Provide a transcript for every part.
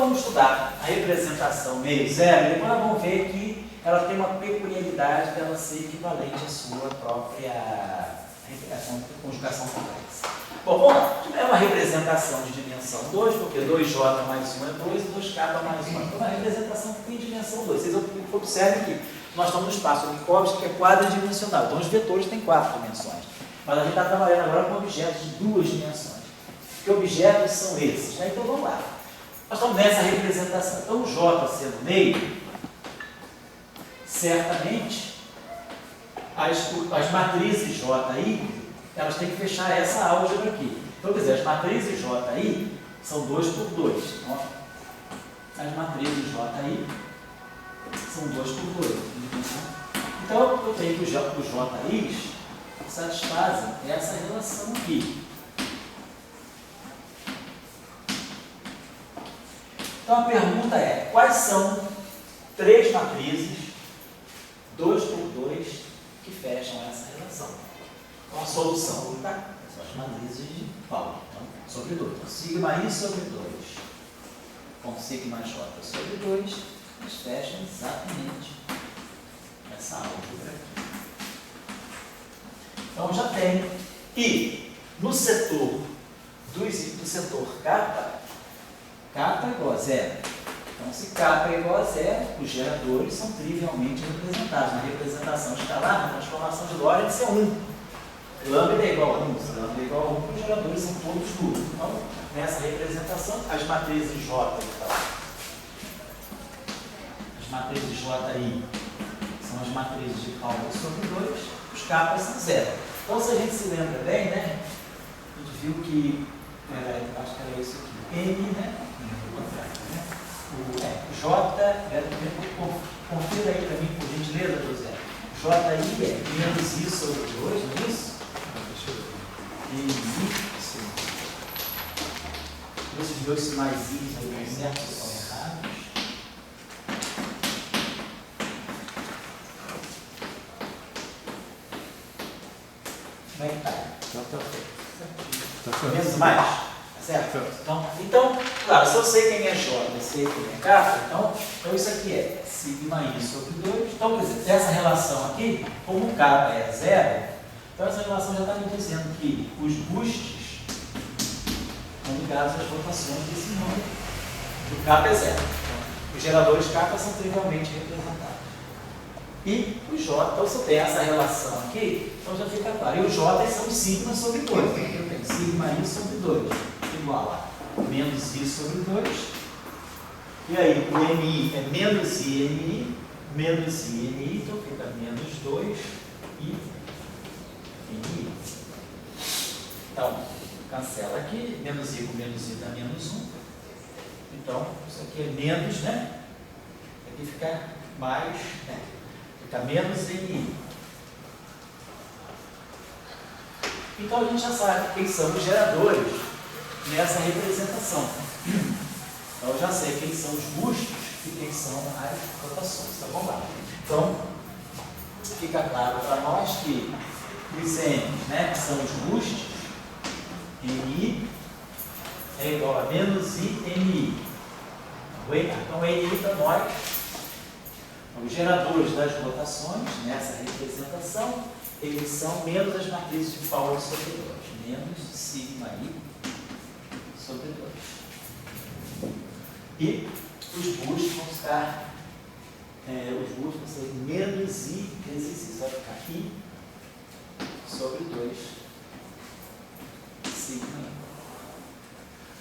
vamos estudar a representação meio zero, e depois nós vamos ver que ela tem uma peculiaridade dela ser equivalente à sua própria conjugação complexa. Bom, vamos lá. É uma representação de dimensão 2, porque 2j mais 1 é 2 e 2k mais 1. Então, é uma representação que tem dimensão 2. Vocês observem que nós estamos no espaço Minkowski, que é quadridimensional. Então, os vetores têm 4 dimensões. Mas a gente está trabalhando agora com objetos de 2 dimensões. Que objetos são esses? Né? Então, vamos lá. Nós estamos nessa representação. Então, o j sendo meio, certamente, as matrizes Ji, elas têm que fechar essa álgebra aqui. Então, quer dizer, as matrizes Ji são 2 por 2. Então, as matrizes Ji são 2 por 2. Então, eu tenho que os Ji's satisfazem essa relação aqui. Então, a pergunta é, quais são 3 matrizes 2 por 2 que fecham essa relação? Então, a solução são as matrizes de Pauli. Então, sobre 2. Então, sigma i sobre 2 com sigma j sobre 2, eles fecham exatamente essa álgebra aqui. Então, já tem. E no setor do setor kappa é igual a zero. Então, se kappa é igual a zero, os geradores são trivialmente representados. Na representação escalar, na transformação de Lorentz é 1. Lambda é igual a 1. Se lambda é igual a 1, os geradores são todos nulos. Então, nessa representação, as matrizes J, então, as matrizes Ji são as matrizes de Pauli sobre 2, os kappas são zero. Então, se a gente se lembra bem, né, a gente viu que, acho que era isso aqui, N, né? O J, confira aí para mim, por gentileza, José. Ji é menos I sobre 2, não é isso? E sim. Esses dois sinais I aí, certo, são errados. Como é que está? Menos mais? Certo? Então, claro, se eu sei quem é J, eu sei quem é kappa, então isso aqui é sigma i sobre 2. Então, por exemplo, essa relação aqui, como o kappa é zero, então essa relação já está me dizendo que os boosts estão ligados às rotações desse número. O kappa é zero. Então, os geradores kappa são trivialmente representados. E o J, então se eu tenho essa relação aqui, então já fica claro. E os J são sigma sobre 2. Então, eu tenho sigma i sobre 2. Igual a menos i sobre 2. E aí, o mi é menos i mi, menos i mi, então fica menos 2 i mi. Então, cancela aqui, menos i com menos i dá menos 1. Então, isso aqui é menos, né? Aqui fica mais, né? Fica menos mi. Então, a gente já sabe quem são os geradores nessa representação. Então, eu já sei quem são os bustos e quem são as rotações. Então, vamos lá. Então, fica claro para nós que os N's, né, que são os bustos, NI é igual a menos I NI. Então, NI para nós, os geradores das rotações, nessa representação, eles são menos as matrizes de Pauli sobre 2. Menos sigma I sobre 2. E os bustos vão ficar, os bustos vão ser menos I vezes I, vai ficar I sobre 2 sigma I.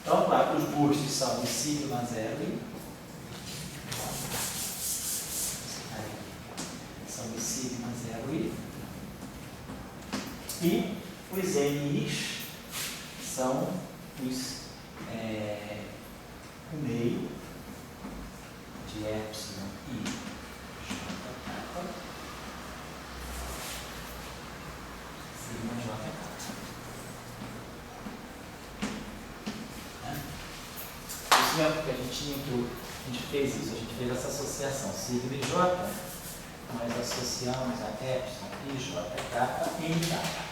Então, claro, os bustos são o sigma 0I, são o sigma 0I, e os NIs são os o meio de epsilon i j kappa sigma j kappa. Isso mesmo que a gente tinha que a gente fez isso, a gente fez essa associação sigma e j, nós associamos a epsilon i j kappa em kappa.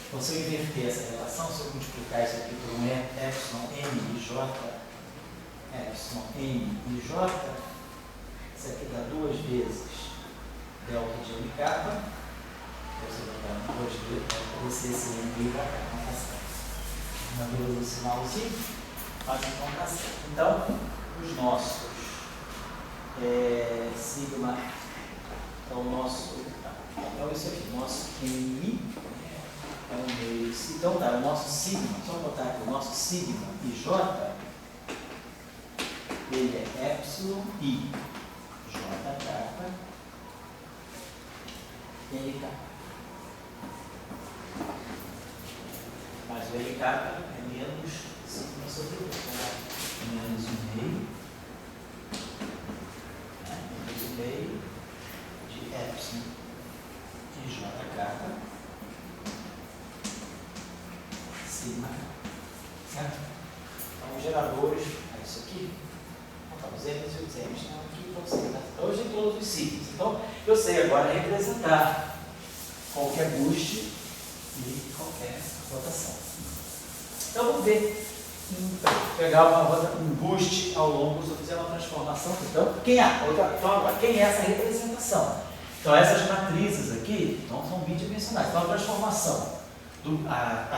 Então, se eu inverter essa relação, se eu multiplicar isso aqui por um epsilon n i j epsilon m e j, isso aqui dá 2 vezes delta de m kappa, você vai dar 2 vezes, vai descer esse m veio para cá, então tá certo. Uma vez o sinalzinho, mas então tá certo. Então, os nossos sigma, então o nosso, então isso aqui, nosso mi é um meio, então tá, o nosso sigma, só botar aqui, o nosso sigma e j, ele é epsilon i j kappa l kappa. Mas o l kappa é menos sigma sobre 2, menos 1/2, menos 1/2 de epsilon e j kappa sigma, certo? Então, os geradores, é isso aqui. Os M's e os M's estão aqui para você. Então, hoje em todos os signos. Então, eu sei agora representar qualquer boost e qualquer rotação. Então, vamos ver. Pegar um boost ao longo, se eu fizer uma transformação. Então, quem é essa representação? Então, essas matrizes aqui então, são bidimensionais. Então, a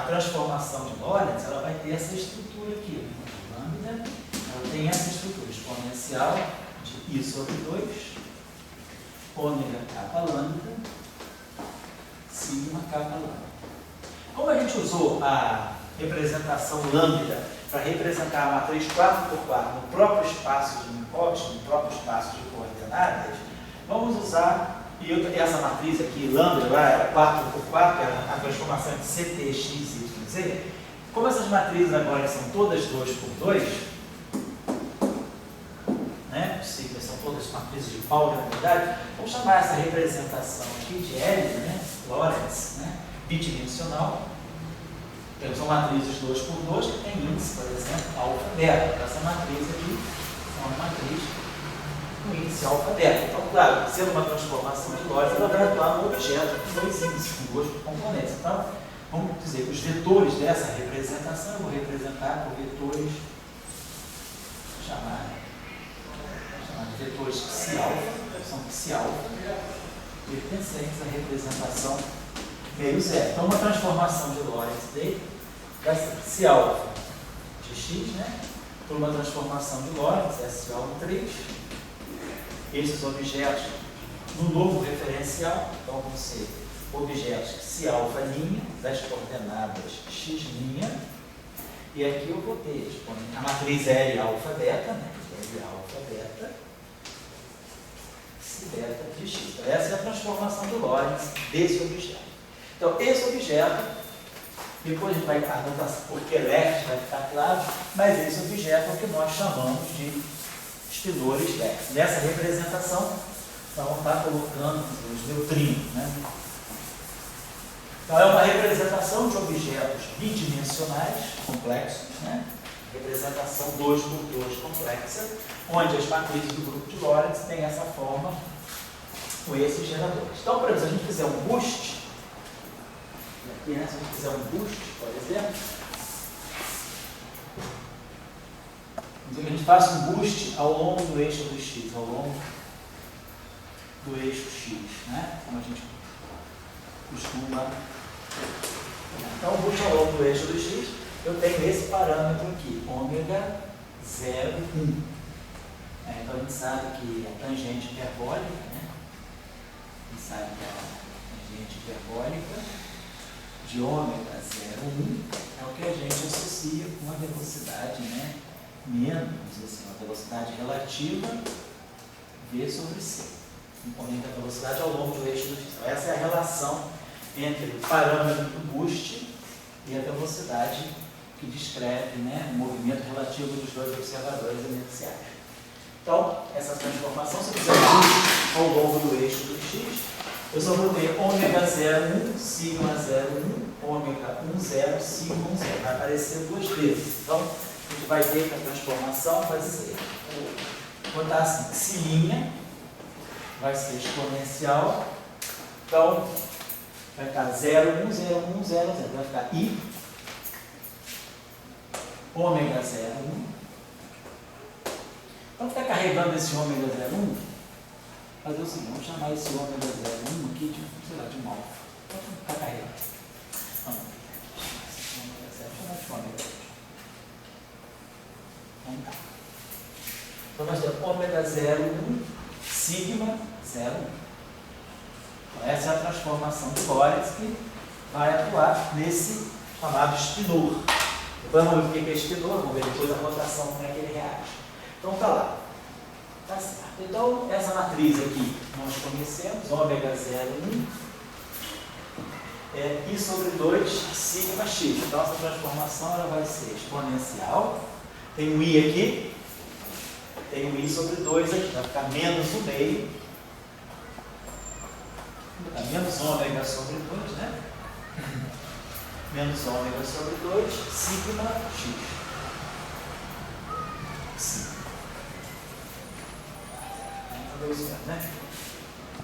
transformação de Lorentz, ela vai ter essa estrutura aqui. Lambda, ela tem essa estrutura exponencial de I sobre 2, ômega kappa lambda, sigma kappa lambda. Como a gente usou a representação lambda para representar a matriz 4x4 no próprio espaço de Minkowski, no próprio espaço de coordenadas, vamos usar essa matriz aqui, lambda, lá era 4x4, que era a transformação de CT, X, Y, Z. Como essas matrizes agora são todas 2x2, né? Os sigmas são todas matrizes de pau de unidade, vamos chamar essa representação aqui de L, né? Lorentz, né? Bidimensional. Temos uma matrizes 2x2 que tem índice, por exemplo, alfa beta. Essa matriz aqui é uma matriz com índice alfa beta. Então, claro, sendo uma transformação de Lorentz, ela vai atuar no objeto com 2 índices, com 2 componentes. Então, vamos dizer que os vetores dessa representação eu vou representar por vetores, chamar de vetores psi-alfa, são psi-alfa, pertencentes à representação meio zero. Então, uma transformação de Lorentz vai ser psi-alfa de x, né? Por uma transformação de Lorentz, SO3, esses objetos no novo referencial, então vão ser objetos psi-alfa linha, das coordenadas x linha, e aqui eu vou ter a matriz L alfa beta, né? L alfa beta, psi beta de x. Então, essa é a transformação de Lorentz desse objeto. Então, esse objeto, depois a gente vai anotar porque left vai ficar claro, mas esse objeto é o que nós chamamos de espinores left. Nessa representação, nós vamos estar colocando os neutrinos, né? Então, é uma representação de objetos bidimensionais complexos, né? Representação 2x2 complexa, onde as matrizes do grupo de Lorentz têm essa forma com esses geradores. Então, por exemplo, se a gente fizer um boost, aqui, né? Se a gente fizer um boost, por exemplo, então a gente faz um boost ao longo do eixo do x, ao longo do eixo x, né? Como a gente costuma. Então, o boost ao longo do eixo do x, eu tenho esse parâmetro aqui, ômega 0, 1. Então, a gente sabe que a tangente hiperbólica, né? A gente sabe que a tangente hiperbólica de ômega 0, 1 é o que a gente associa com a velocidade, né? Menos, assim, uma velocidade relativa V sobre C, componente da velocidade ao longo do eixo do x. Então, essa é a relação entre o parâmetro do boost e a velocidade que descreve, né, o movimento relativo dos dois observadores inerciais. Então, essa transformação, se eu fizer um boost ao longo do eixo do x, eu só vou ter ômega 0, 1, sigma 0, 1, ômega 1, 0, sigma 1, 0. Vai aparecer 2 vezes. Então, a gente vai ver que a transformação vai ser, vou botar assim, psi' vai ser exponencial. Então, vai ficar 0, 1, 0, 1, 0, 0. Vai ficar I, ômega 0, 1, carregando esse ômega 0,1, fazer o seguinte, vamos chamar esse ômega 0,1 aqui de, sei lá, de um alfa. Pode ficar carregando. Vamos chamar de ômega 0. Então tá. Então nós temos ômega 0,1, sigma 0,1. Então, essa é a transformação de Lorentz que vai atuar nesse chamado espinor. Vamos ver o que é espinor, vamos ver depois a rotação, como é que ele reage. Então tá lá. Tá certo. Então, essa matriz aqui nós conhecemos, ômega 0,1 é I sobre 2 sigma x. Então, essa transformação ela vai ser exponencial. Tem um I aqui, tem um I sobre 2 aqui, vai ficar menos o meio. Menos ômega sobre 2, né? Menos ômega sobre 2, sigma x. Sim. Vamos fazer isso mesmo, né?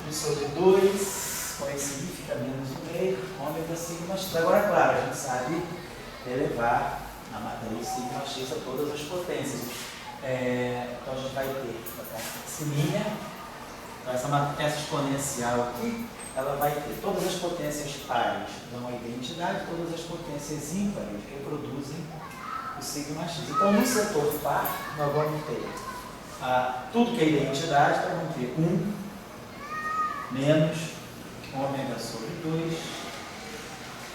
I sobre 2, com esse I fica menos o meio, ômega sigma x. Agora, claro, a gente sabe elevar a matriz sigma x a todas as potências. Então, a gente vai ter essa linha, então, essa exponencial aqui, ela vai ter todas as potências pares dão a identidade, todas as potências ímpares reproduzem o sigma x. Então, no setor par, nós vamos ter tudo que é identidade, então vamos ter 1 menos ômega sobre 2.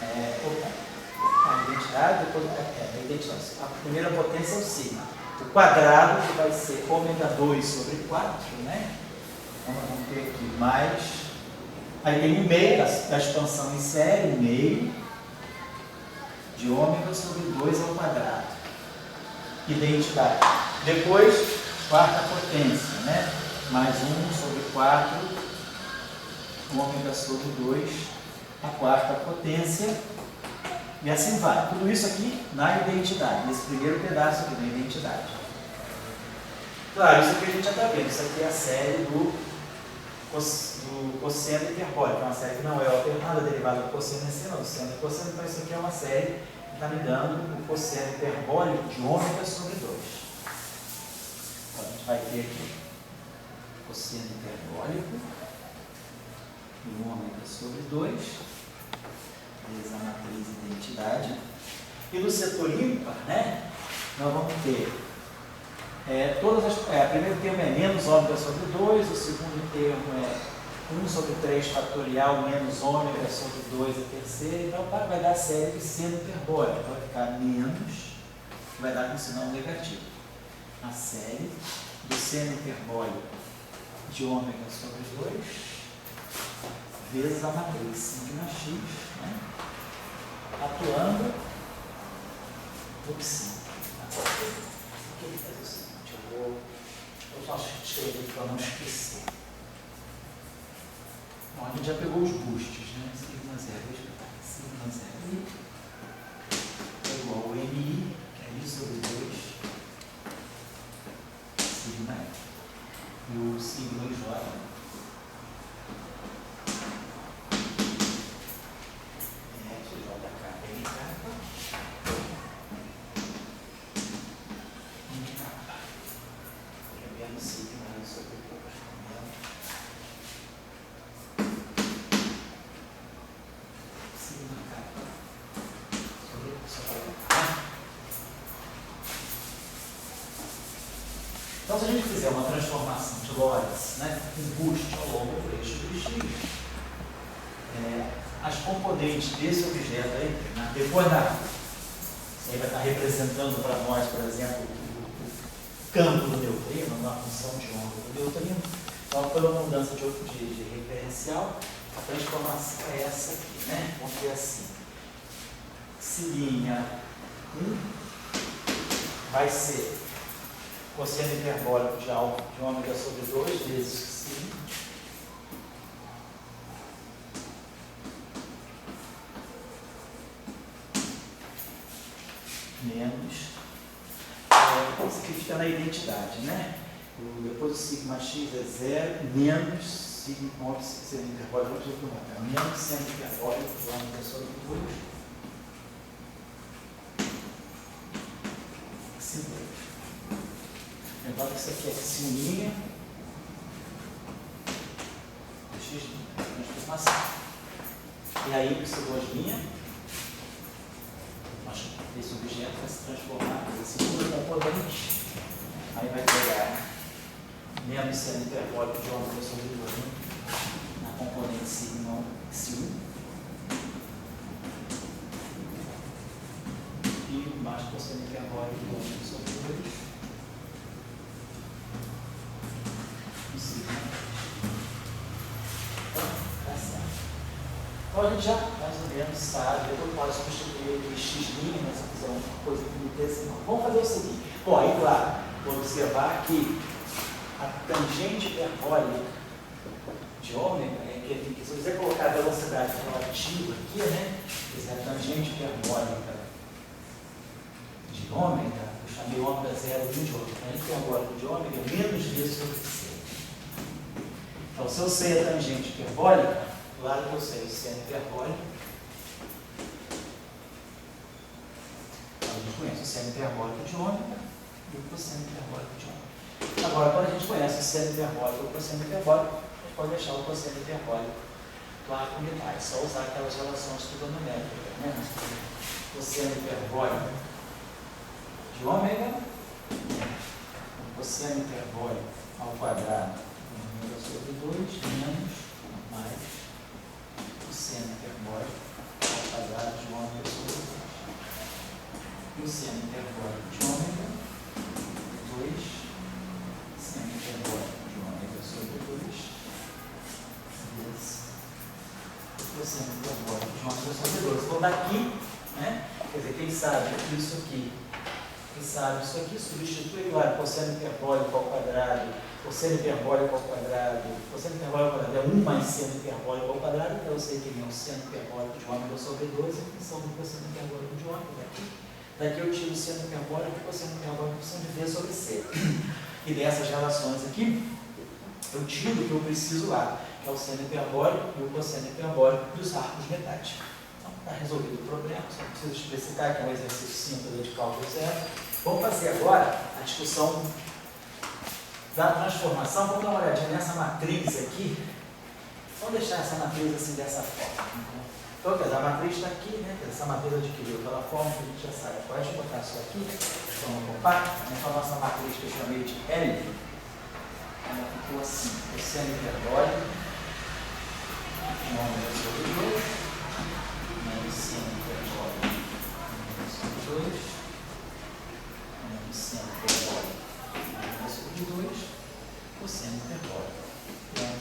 A identidade, depois a identidade. A primeira potência é o sigma. O quadrado, que vai ser ômega 2 sobre 4, né? Então, nós vamos ter aqui mais. Aí tem um meio da expansão em série, um meio de ômega sobre 2 ao quadrado. Identidade. Depois, quarta potência, né? Mais 1 sobre 4, ômega sobre 2, a quarta potência. E assim vai. Tudo isso aqui na identidade, nesse primeiro pedaço aqui na identidade. Claro, isso aqui a gente já está vendo. Isso aqui é a série do cosseno hiperbólico, é uma série que não é alternada, derivada do cosseno e seno, do seno e cosseno, então isso aqui é uma série que está me dando o cosseno hiperbólico de ômega sobre 2. Então, a gente vai ter aqui o cosseno hiperbólico de ômega sobre 2, vezes a matriz identidade. E no setor ímpar, né, nós vamos ter o primeiro termo é menos ômega sobre 2, o segundo termo é 1 sobre 3 fatorial menos ômega sobre 2 a terceira, então vai dar a série de seno hiperbólico, vai ficar menos, vai dar com sinal negativo. A série do seno hiperbólico de ômega sobre 2 vezes a matriz sigma x, né? Atuando no psi. Eu posso escrever para não esquecer. Bom, a gente já pegou os bustos, né? Sigma 0, deixa eu botar aqui. Sigma 0 é igual ao MI, que é I sobre 2, sigma F. E o sigma J Então, se a gente fizer uma transformação de Lorentz, né, um boost ao longo do eixo do X, as componentes desse objeto aí, né, depois aí vai estar representando para nós, por exemplo, o campo do neutrino, uma função de onda do neutrino. Então, pela mudança de referencial, a transformação é essa aqui, né? Vamos ver assim. Silinha 1 vai ser cosseno hiperbólico de ômega sobre 2 vezes π menos isso aqui fica na identidade, né? Depois o sigma x é 0 menos sigma seno hiperbólico menos seno hiperbólico de ômega sobre 2 π2. Lembrando que isso aqui é sininha do x', transformação. E aí, pseudosminha, esse objeto vai se transformar em segunda componente. Aí vai pegar menos seno hiperbólico de ômega sobre 2 na componente sigma x1 e mais cosseno hiperbólico de ômega sobre 2 e sigma. Então, tá certo. Então a gente já mais ou menos sabe, eu pode substituir aqui x', mas se eu fizer uma coisa que não tem assim, não. Vamos fazer o seguinte. Bom, aí claro, vou observar que a tangente hiperbólica de ômega é que se você colocar a velocidade relativa aqui, né? Quer dizer, a tangente hiperbólica de ômega, eu chamei ômega 0 de ômega. A tangente hiperbólica de ômega é menos v sobre c. Então, se eu sei a tangente hiperbólica, claro que eu sei o seno hiperbólico. A gente conhece o seno hiperbólico de ômega e o cosseno hiperbólico de ômega. Agora, quando a gente conhece o seno hiperbólico e o cosseno hiperbólico, a gente pode deixar o cosseno hiperbólico claro como ele é só usar aquelas relações trigonométricas, né? Cosseno hiperbólico de ômega, o cosseno hiperbólico ao quadrado ômega sobre 2 menos mais cosseno hiperbólico ao quadrado de ômega sobre 2. E o seno hiperbólico de ômega, 2, seno hiperbólico de ômega sobre 2, vezes o cosseno hiperbólico de ômega sobre 2. Então daqui, né? Quer dizer, quem sabe isso aqui, substitui, claro, cosseno hiperbólico ao quadrado, cosseno hiperbólico ao quadrado, cosseno hiperbólico ao quadrado é 1 mais seno hiperbólico ao quadrado, então eu sei que é o seno hiperbólico de ômega sobre 2 em função do cosseno hiperbólico de ômega aqui. Daqui eu tiro o seno hiperbólico e o cosseno hiperbólico são de v sobre c. E dessas relações aqui, eu tiro o que eu preciso lá, que é o seno hiperbólico e o cosseno hiperbólico dos arcos metálicos. Então, está resolvido o problema, só preciso especificar que é um exercício simples de cálculo zero. Vamos fazer agora a discussão da transformação. Vamos dar uma olhadinha nessa matriz aqui. Vamos deixar essa matriz assim dessa forma. Então, a matriz está aqui, né? Essa matriz adquiriu aquela forma que a gente já sabe. Pode botar só aqui, de forma compacta. Então, a nossa matriz que eu chamei de L, ela ficou assim: cosseno hiperbólico de ômega sobre 2, menos seno hiperbólico sobre 2, menos seno hiperbólico sobre 2, cosseno hiperbólico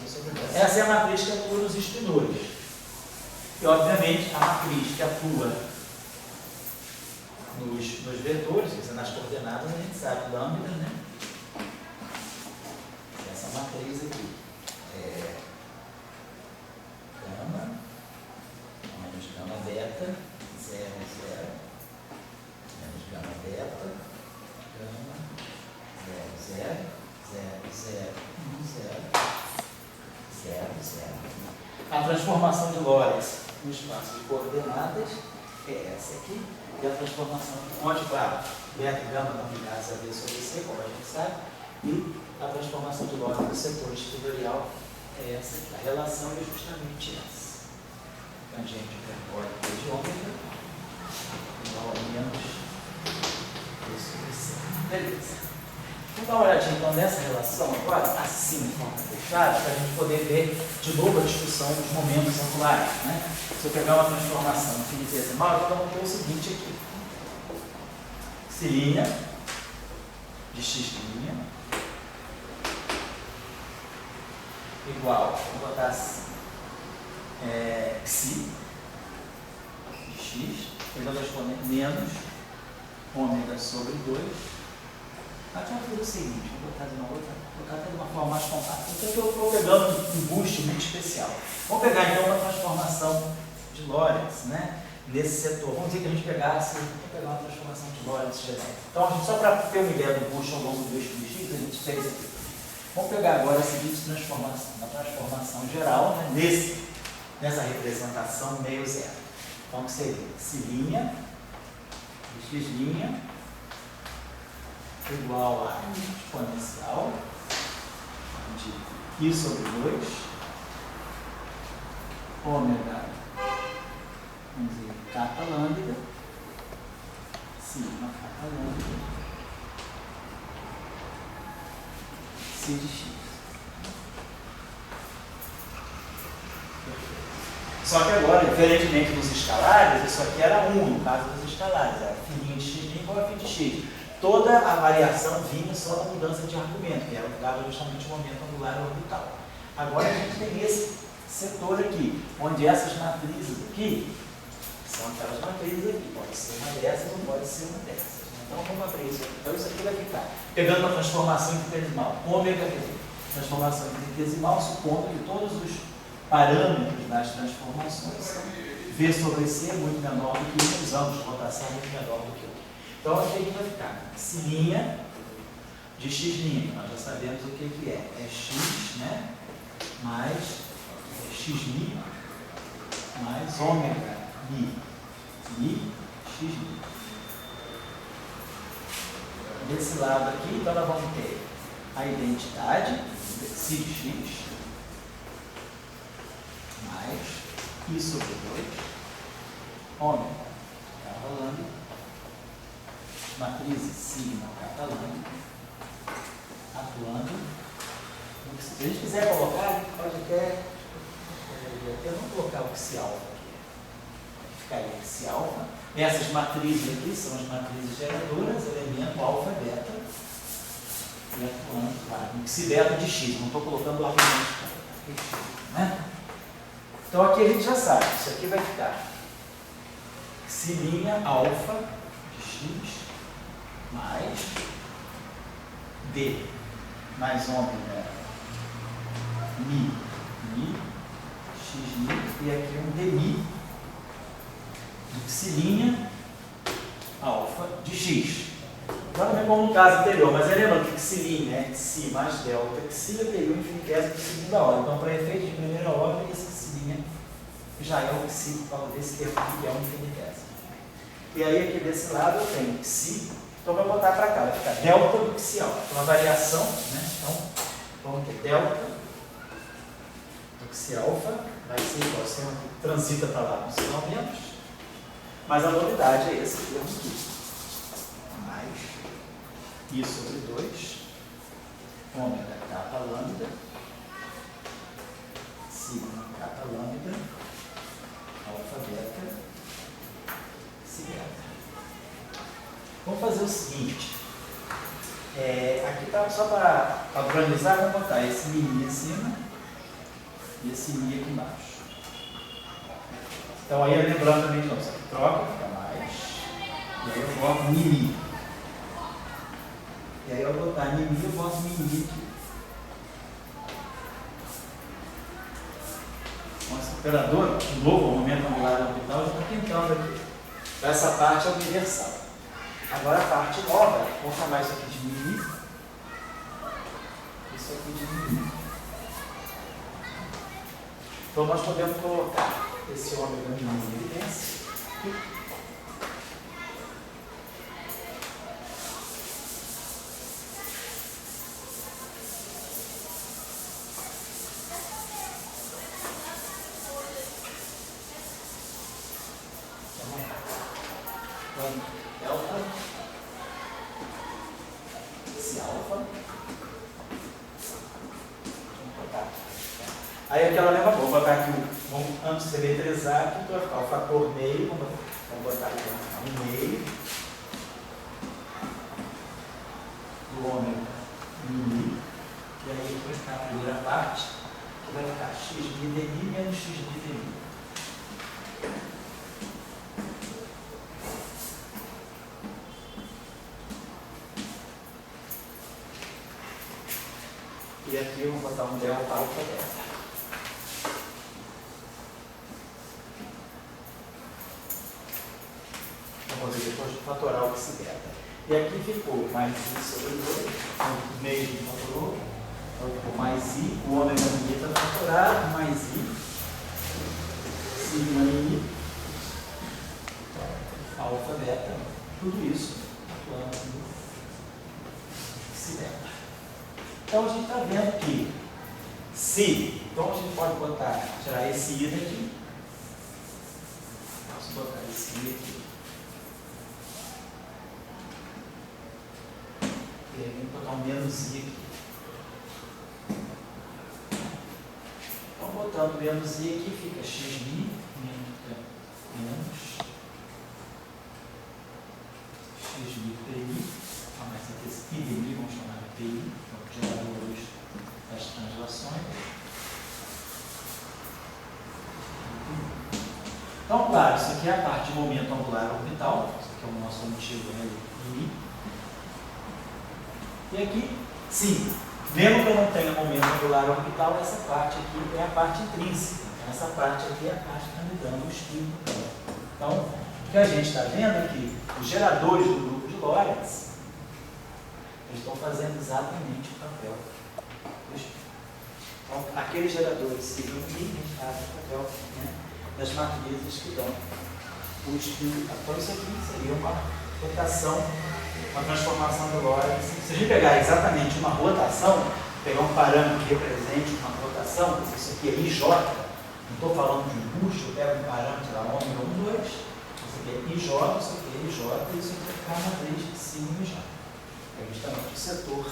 sobre 2. Essa é a matriz que atua nos espinores. E, obviamente, a matriz que atua nos vetores, quer dizer, nas coordenadas, a gente sabe, lambda, né? Essa matriz aqui é gama, menos gama beta, 0, 0, menos gama beta, gama, 0, 0, 0, 0, 1, 0, 0, 0. A transformação de Lorentz no espaço de coordenadas é essa aqui, e a transformação onde, claro, beta e gama estão ligados a v sobre c, como a gente sabe, e a transformação de Lorentz no setor escritorial é essa aqui. A relação é justamente essa. Tangente hiperbólica de ômega igual a menos v sobre c. Beleza. Vamos dar uma olhadinha então nessa relação agora, assim, de forma fechada, para a gente poder ver de novo a discuss'ão dos momentos angulares, né? Se eu pegar uma transformação infinitesimal, então vamos ter o seguinte aqui. Cilinha de x' igual, vou botar assim, psi de x, pegando a exponente menos ômega sobre 2. Aqui eu vou fazer o seguinte, vou botar de uma outra, vou colocar de uma forma mais compacta. Então eu estou pegando um boost muito especial. Vamos pegar então uma transformação de Lorentz, né? Nesse setor. Vamos dizer que a gente pegasse, vou pegar uma transformação de Lorentz genérica. Então, a gente, só para ter uma ideia do boost ao longo do x, a gente fez aqui. Vamos pegar agora a seguinte transformação, uma transformação geral, né? Nessa representação meio zero. Então, que seria cilinha de x' igual a exponencial de I sobre 2, ômega, vamos dizer, cata lambda, sigma cata lambda, C de x. Só que agora, diferentemente dos escalares, isso aqui era 1 no caso dos escalares, era φ' de x igual a φ de x. Toda a variação vinha só da mudança de argumento, que era dava justamente o momento angular orbital. Agora a gente tem esse setor aqui, onde essas matrizes aqui são aquelas matrizes aqui. Pode ser uma dessas ou pode ser uma dessas. Então vamos abrir isso aqui. Então isso aqui vai ficar pegando uma transformação infinitesimal, ômega, transformação infinitesimal, supondo que todos os parâmetros das transformações são V sobre C é muito menor do que 1, os ângulos de rotação muito menor do que 1. Então aqui vai ficar x'linha de x'linha, nós já sabemos o que é. É x, né? Mais x'mi mais ômega mi x'mi. Desse lado aqui, então nós vamos ter a identidade xi de x mais I sobre 2 ômega cata lambda, matrizes sigma cata lambda, atuando. Se a gente quiser colocar, a gente pode até não colocar o psi alfa aqui. Ficaria psi alfa. Essas matrizes aqui são as matrizes geradoras, elemento alfa e beta. E atuando, claro, no psi beta de x. Não estou colocando o argumento, né? Então aqui a gente já sabe, isso aqui vai ficar x'linha alfa de x mais d mais ômega mi x'mi e aqui um dmi de x'linha alfa de x. Agora não é como no caso anterior, mas lembrando que x'linha é xi mais delta, xi eu teria um infinitésimo de segunda ordem. Então, para efeito de primeira ordem, esse x'linha já é o xi por causa desse termo aqui, que é um infinitésimo. E aí, aqui desse lado, eu tenho xi, então vou botar para cá, vai ficar delta do xi alfa. Então, a variação, né? Então, vamos ter delta do xi alfa, vai ser igual, se transita para lá com sinal menos, mas a novidade é esse termo aqui. Mais I sobre 2, ômega cata lambda, sigma cata lambda, alfa beta, psi beta. Vamos fazer o seguinte, aqui tá só para organizar, vamos botar esse mi em cima e esse mi aqui embaixo. Então aí lembrando também, então, você troca, fica mais, e aí eu boto mi. E aí eu vou botar mi, eu boto mi aqui. Nossa, o operador, de novo, o momento angular orbital, já está pintando aqui. Então essa parte é universal. Agora a parte nova, vamos chamar isso aqui de mi. Isso aqui de mi. Então nós podemos colocar esse ômega mi em evidência. Delta, esse alfa. Aí aquela leva boa, vou botar aqui, antes de você letrizar, aqui vai ficar o fator meio, vamos botar aqui um meio do ômega mi, e aí vai ficar a primeira parte, que vai ficar x de dmi menos x de dmi. E aqui eu vou botar um delta alfa beta. Vamos ver depois de fatorar o psi beta. E aqui ficou mais I sobre 2, o meio de fatorou, então ficou mais I, o ômega mi está fatorado, mais I, sigma I, alfa beta, tudo isso atuando Então a gente está vendo que se, então a gente pode tirar esse I daqui. Posso botar esse I aqui. E aí vou botar um menos I aqui. Então botando menos I aqui fica xi menos xi PI. Mas aqui esse I de I vamos chamar de PI, que é o gerador das translações. Então, claro, isso aqui é a parte de momento angular orbital, isso aqui é o nosso antigo L e I. E aqui, sim, mesmo que eu não tenha momento angular orbital, essa parte aqui é a parte intrínseca. Então, essa parte aqui é a parte que está me dando o espinho. Então, o que a gente está vendo é que os geradores do grupo de Lorentz estão fazendo exatamente o papel do espinho. Então, aqueles geradores que vêm aqui, fazem o papel, né, das matrizes que dão o espinho. Então, isso aqui seria uma rotação, uma transformação de Lorentz. Se a gente pegar exatamente uma rotação, pegar um parâmetro que represente uma rotação, isso aqui é IJ, não estou falando de um busto, eu pego um parâmetro da ômega 1, 2, isso aqui é IJ, isso aqui é IJ, e isso aqui é a matriz de sigma IJ. É justamente o setor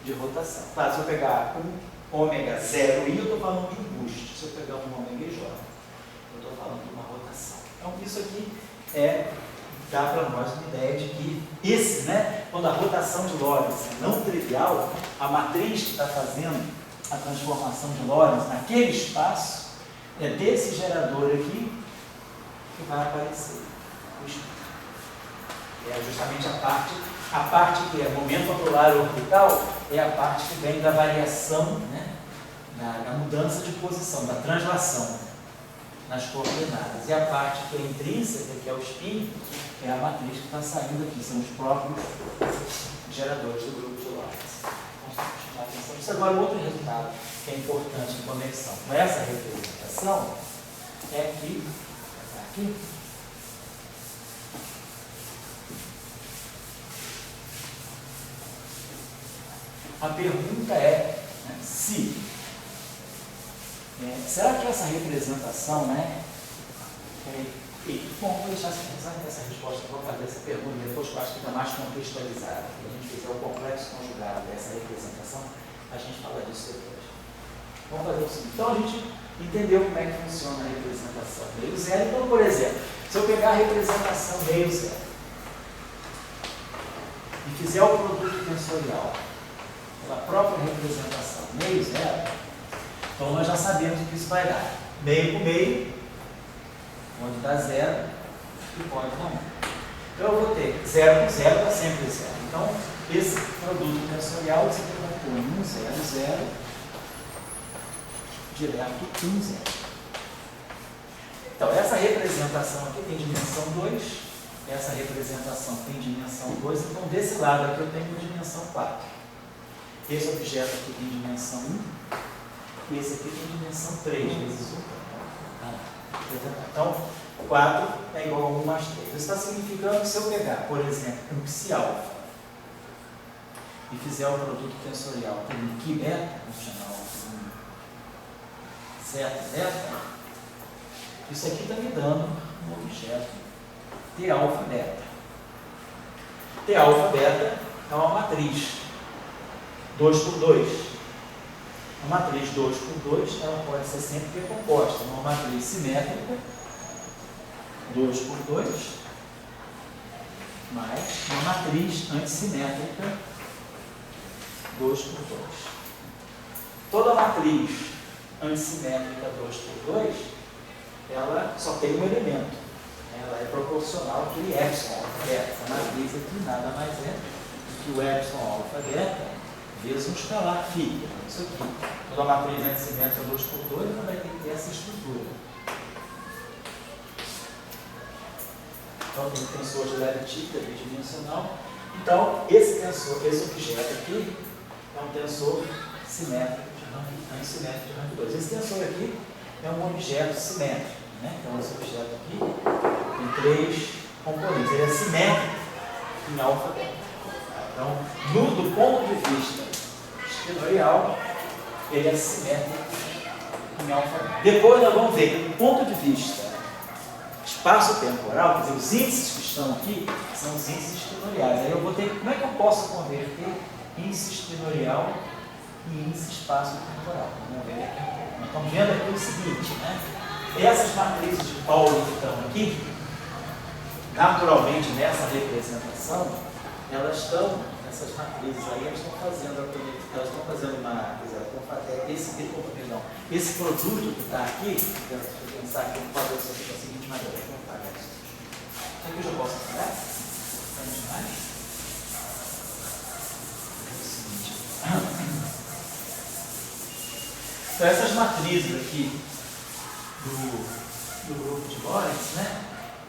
de rotação. Claro, se eu pegar um ômega 0i, eu estou falando de um boost. Se eu pegar um ômega IJ, eu estou falando de uma rotação. Então, isso aqui dá para nós uma ideia de que esse, né, quando a rotação de Lorentz é não trivial, a matriz que está fazendo a transformação de Lorentz naquele espaço é desse gerador aqui que vai aparecer o espinho. É justamente a parte que é momento angular orbital, é a parte que vem da variação, né, da mudança de posição, da translação nas coordenadas. E a parte que é intrínseca, que é o espinho, é a matriz que está saindo aqui, são os próprios geradores do grupo de Lorentz. Vamos chamar a atenção. Isso agora é outro resultado que é importante em conexão com essa representação, é que, aqui, a pergunta é, né, será que essa representação, né, bom, vou deixar essa resposta, vou fazer essa pergunta depois, que eu acho que fica mais contextualizada. Se a gente fizer o complexo conjugado dessa representação, a gente fala disso depois. Vamos fazer o seguinte, então a gente entendeu como é que funciona a representação meio zero. Então, por exemplo, se eu pegar a representação meio zero e fizer o produto tensorial pela própria representação meio zero, então nós já sabemos o que isso vai dar. Meio com meio, pode dar zero e pode dar 1. Então eu vou ter 0 com 0 dá sempre 0. Então, esse produto tensorial, você vai pôr 1, 0, 0, direto 1, 0. Então, essa representação aqui tem dimensão 2, essa representação tem dimensão 2, então desse lado aqui eu tenho uma dimensão 4. Esse objeto aqui tem dimensão 1, e esse aqui tem dimensão 3 vezes 1. Então, 4 é igual a 1 mais 3. Isso está significando que se eu pegar, por exemplo, um psi alfa e fizer o produto tensorial por um Ki beta, vamos chamar um zeta beta, isso aqui está me dando um objeto T alfa beta. T alfa beta é uma matriz 2 por 2. A matriz 2 por 2, ela pode ser sempre decomposta numa matriz simétrica, 2 por 2, mais uma matriz antissimétrica, 2 por 2. Toda matriz antissimétrica 2 por 2, ela só tem um elemento. Ela é proporcional àquele epsilon alfa beta. Essa matriz aqui nada mais é do que o epsilon alfa beta vezes um escalar φ. Isso aqui. Toda matriz antissimétrica 2 por 2, ela vai ter que ter essa estrutura. Então, tem um tensor de Leibniz bidimensional. Então, esse objeto aqui é um tensor simétrico antissimétrico de rango 2. Esse tensor aqui é um objeto simétrico, né? Então, esse objeto aqui tem 3 componentes. Ele é simétrico em alfa beta. Então, do ponto de vista espinorial, ele é simétrico em alfa. Depois nós vamos ver, do ponto de vista espaço-temporal, quer dizer, os índices que estão aqui são os índices espinoriais. Aí eu vou ter, como é que eu posso converter índice espinorial em índice espaço-temporal? Vamos ver aqui um pouco. Nós estamos vendo aqui o seguinte, né? Essas matrizes de Pauli que estão aqui, naturalmente nessa representação, elas estão, essas matrizes aí, elas estão fazendo uma, esse produto que está aqui, deixa eu pensar aqui, vamos fazer isso aqui da seguinte maneira, deixa eu apagar isso. Isso aqui eu já posso apagar? Estamos demais? É o seguinte. Então essas matrizes aqui do grupo de Lorentz, né?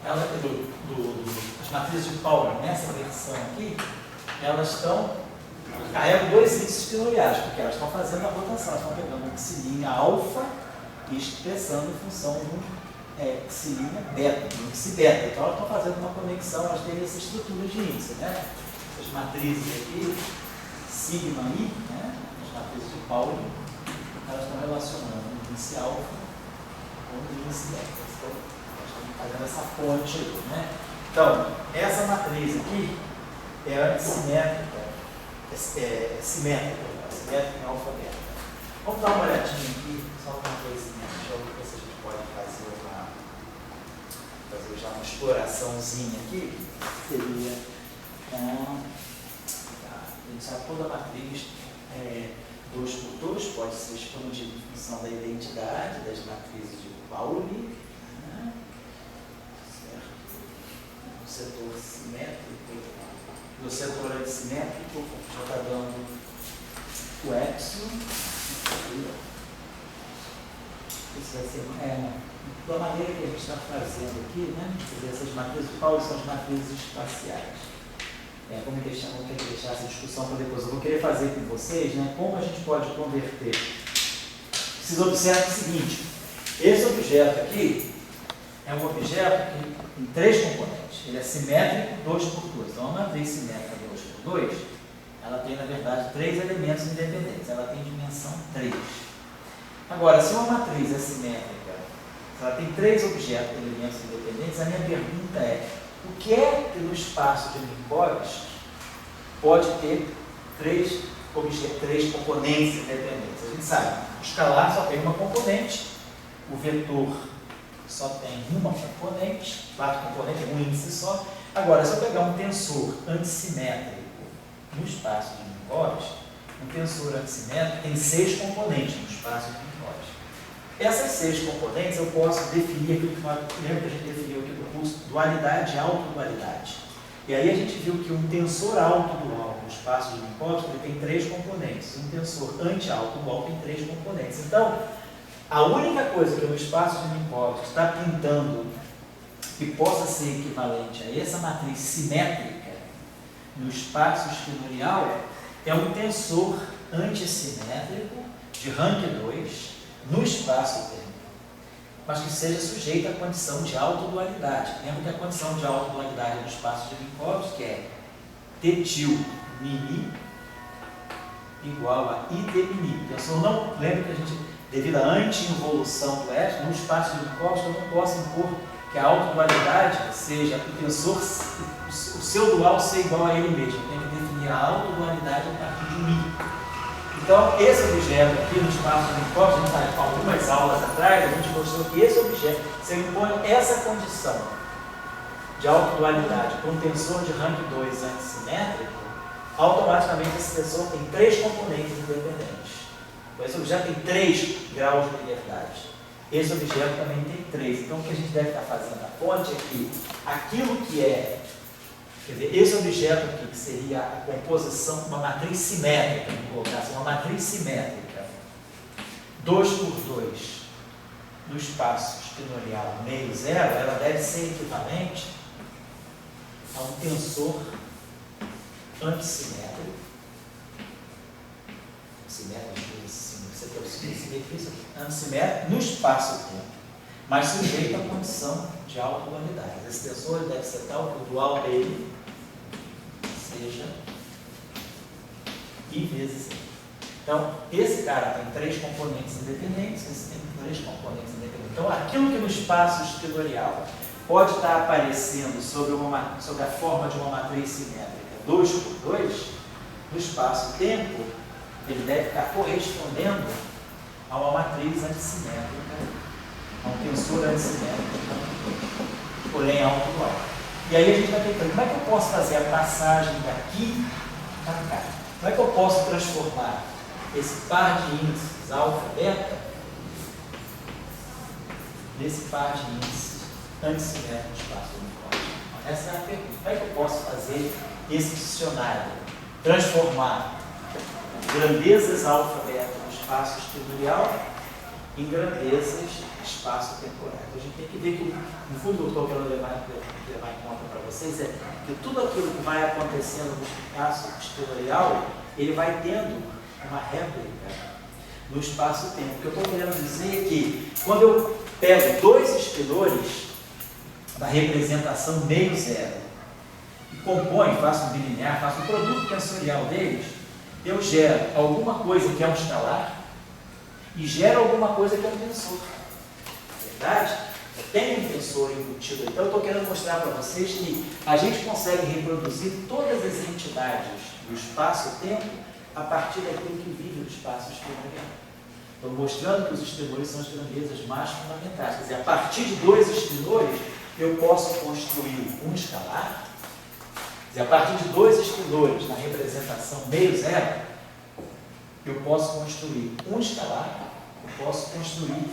As matrizes de Pauli, nessa versão aqui, elas carregam dois índices espinoriais, porque elas estão fazendo a rotação, elas estão pegando uma xilínea alfa e expressando em função de um xilínea beta, de um xi-beta. Então elas estão fazendo uma conexão, elas têm essa estrutura de índice, né? Essas matrizes aqui, sigma i, né? As matrizes de Pauli, elas estão relacionando o índice alfa com o índice beta. Então, elas estão fazendo essa ponte aí, né? Então, essa matriz aqui é antissimétrica, simétrica em alfa beta. Vamos dar uma olhadinha aqui, só uma coisinha, deixa eu ver se a gente pode fazer já uma exploraçãozinha aqui. Seria, a gente sabe toda a matriz 2x2 pode ser expandida em função da identidade das matrizes de Pauli, né? Certo? O setor simétrico, do setor antissimétrico, já está dando o epsilon. Isso vai ser da maneira que a gente está fazendo aqui, né? Quer dizer, essas matrizes de Pauli são as matrizes espaciais. Vamos deixar essa discussão para depois. Eu vou querer fazer com vocês, né, como a gente pode converter. Vocês observam o seguinte: esse objeto aqui é um objeto que tem três componentes. Ele é simétrico 2x2. Então, uma matriz simétrica 2x2, ela tem, na verdade, três elementos independentes. Ela tem dimensão 3. Agora, se uma matriz é simétrica, se ela tem três objetos, elementos independentes, a minha pergunta é: o que é que no espaço de Minkowski pode ter três componentes independentes? A gente sabe, o escalar só tem uma componente, o vetor só tem uma componente, quatro componentes, um índice só. Agora, se eu pegar um tensor antissimétrico no espaço de Minkowski, um tensor antissimétrico tem 6 componentes no espaço de Minkowski. Essas 6 componentes eu posso definir aquilo que lembra que a gente definiu aqui no curso, dualidade e autodualidade. E aí a gente viu que um tensor autodual no espaço de Minkowski ele tem 3 componentes, um tensor anti-autodual tem 3 componentes. Então, a única coisa que no espaço de Minkowski está pintando que possa ser equivalente a essa matriz simétrica no espaço espinorial é um tensor antissimétrico de rank 2 no espaço-tempo, mas que seja sujeito à condição de autodualidade. Lembra que a condição de autodualidade no espaço de Minkowski é T-til mini igual a IT mini. Então, não lembra que a gente, devido à anti-involução do S, no espaço de Minkowski eu não posso impor que a autodualidade seja o tensor, o seu dual ser igual a ele mesmo. Eu tenho que definir a autodualidade a partir de mim. Então, esse objeto aqui no espaço de Minkowski, a gente está algumas aulas atrás, a gente mostrou que esse objeto, se eu imponho essa condição de autodualidade para um tensor de rank 2 antissimétrico, automaticamente esse tensor tem 3 componentes independentes. Então, esse objeto tem 3 graus de liberdade. Esse objeto também tem 3. Então, o que a gente deve estar fazendo na ponte é que aquilo que é, quer dizer, esse objeto aqui, que seria a composição, uma matriz simétrica, vamos colocar assim, uma matriz simétrica, 2x2, no espaço espinorial meio zero, ela deve ser equivalente a um tensor antissimétrico, antissimétrico no espaço-tempo, mas sujeito à condição de autodualidade. Esse tensor deve ser tal que o dual dele seja I vezes E. Então, esse cara tem 3 componentes independentes, esse tem 3 componentes independentes. Então, aquilo que no espaço estilorial pode estar aparecendo sobre a forma de uma matriz simétrica 2 por 2, no espaço-tempo, ele deve estar correspondendo a uma matriz antissimétrica, a um tensor antissimétrico, porém alto no alto. E aí a gente vai pensando, como é que eu posso fazer a passagem daqui para cá? Como é que eu posso transformar esse par de índices alfa e beta nesse par de índices antissimétrico do espaço uniforme? Essa é a pergunta. Como é que eu posso fazer esse dicionário? Transformar grandezas alfa e beta no espaço estilorial em grandezas espaço-temporais. A gente tem que ver que, no fundo, o que eu estou querendo levar em conta para vocês é que tudo aquilo que vai acontecendo no espaço estilorial, ele vai tendo uma réplica no espaço-tempo. O que eu estou querendo dizer é que, quando eu pego 2 espelores da representação meio zero e componho, faço um bilinear, faço um produto tensorial deles, eu gero alguma coisa que é um escalar e gero alguma coisa que é um tensor. Verdade? Eu tenho um tensor embutido. Então, eu estou querendo mostrar para vocês que a gente consegue reproduzir todas as entidades do espaço-tempo a partir daquilo que vive no espaço estilorial. Estou mostrando que os estilores são as grandezas mais fundamentais. Quer dizer, a partir de 2 estilores, eu posso construir um escalar. Quer dizer, a partir de 2 estilores na representação meio zero, eu posso construir um escalar, eu posso construir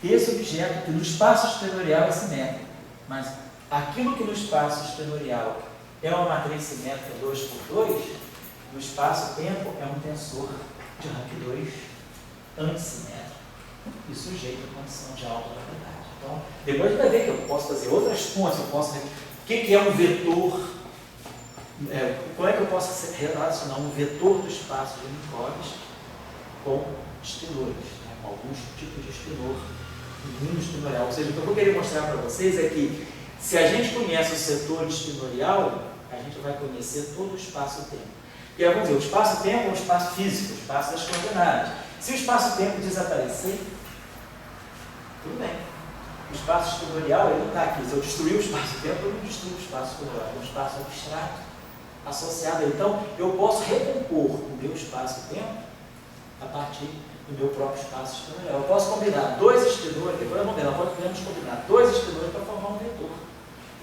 esse objeto que no espaço estilorial é simétrico, mas aquilo que no espaço estilorial é uma matriz simétrica 2 por 2, no espaço-tempo é um tensor de rank 2 antissimétrico e sujeito à condição de alta propriedade. Então, depois a gente vai ver que eu posso fazer outras contas, eu posso ver o que é um vetor, como é que eu posso relacionar um vetor do espaço de Minkowski com estilores, né, com alguns tipos de estilor no estilorial. Ou seja, o que eu queria mostrar para vocês é que, se a gente conhece o setor estilorial, a gente vai conhecer todo o espaço-tempo. E aí, vamos dizer, o espaço-tempo é um espaço físico, o espaço das coordenadas. Se o espaço-tempo desaparecer, tudo bem. O espaço estilorial, ele não está aqui. Se eu destruir o espaço-tempo, eu não destruo o espaço estilorial. É um espaço abstrato, associado. Então, eu posso recompor o meu espaço-tempo a partir do meu próprio espaço estilorial. Eu posso combinar 2 estilores, depois podemos combinar 2 estilores para formar um vetor.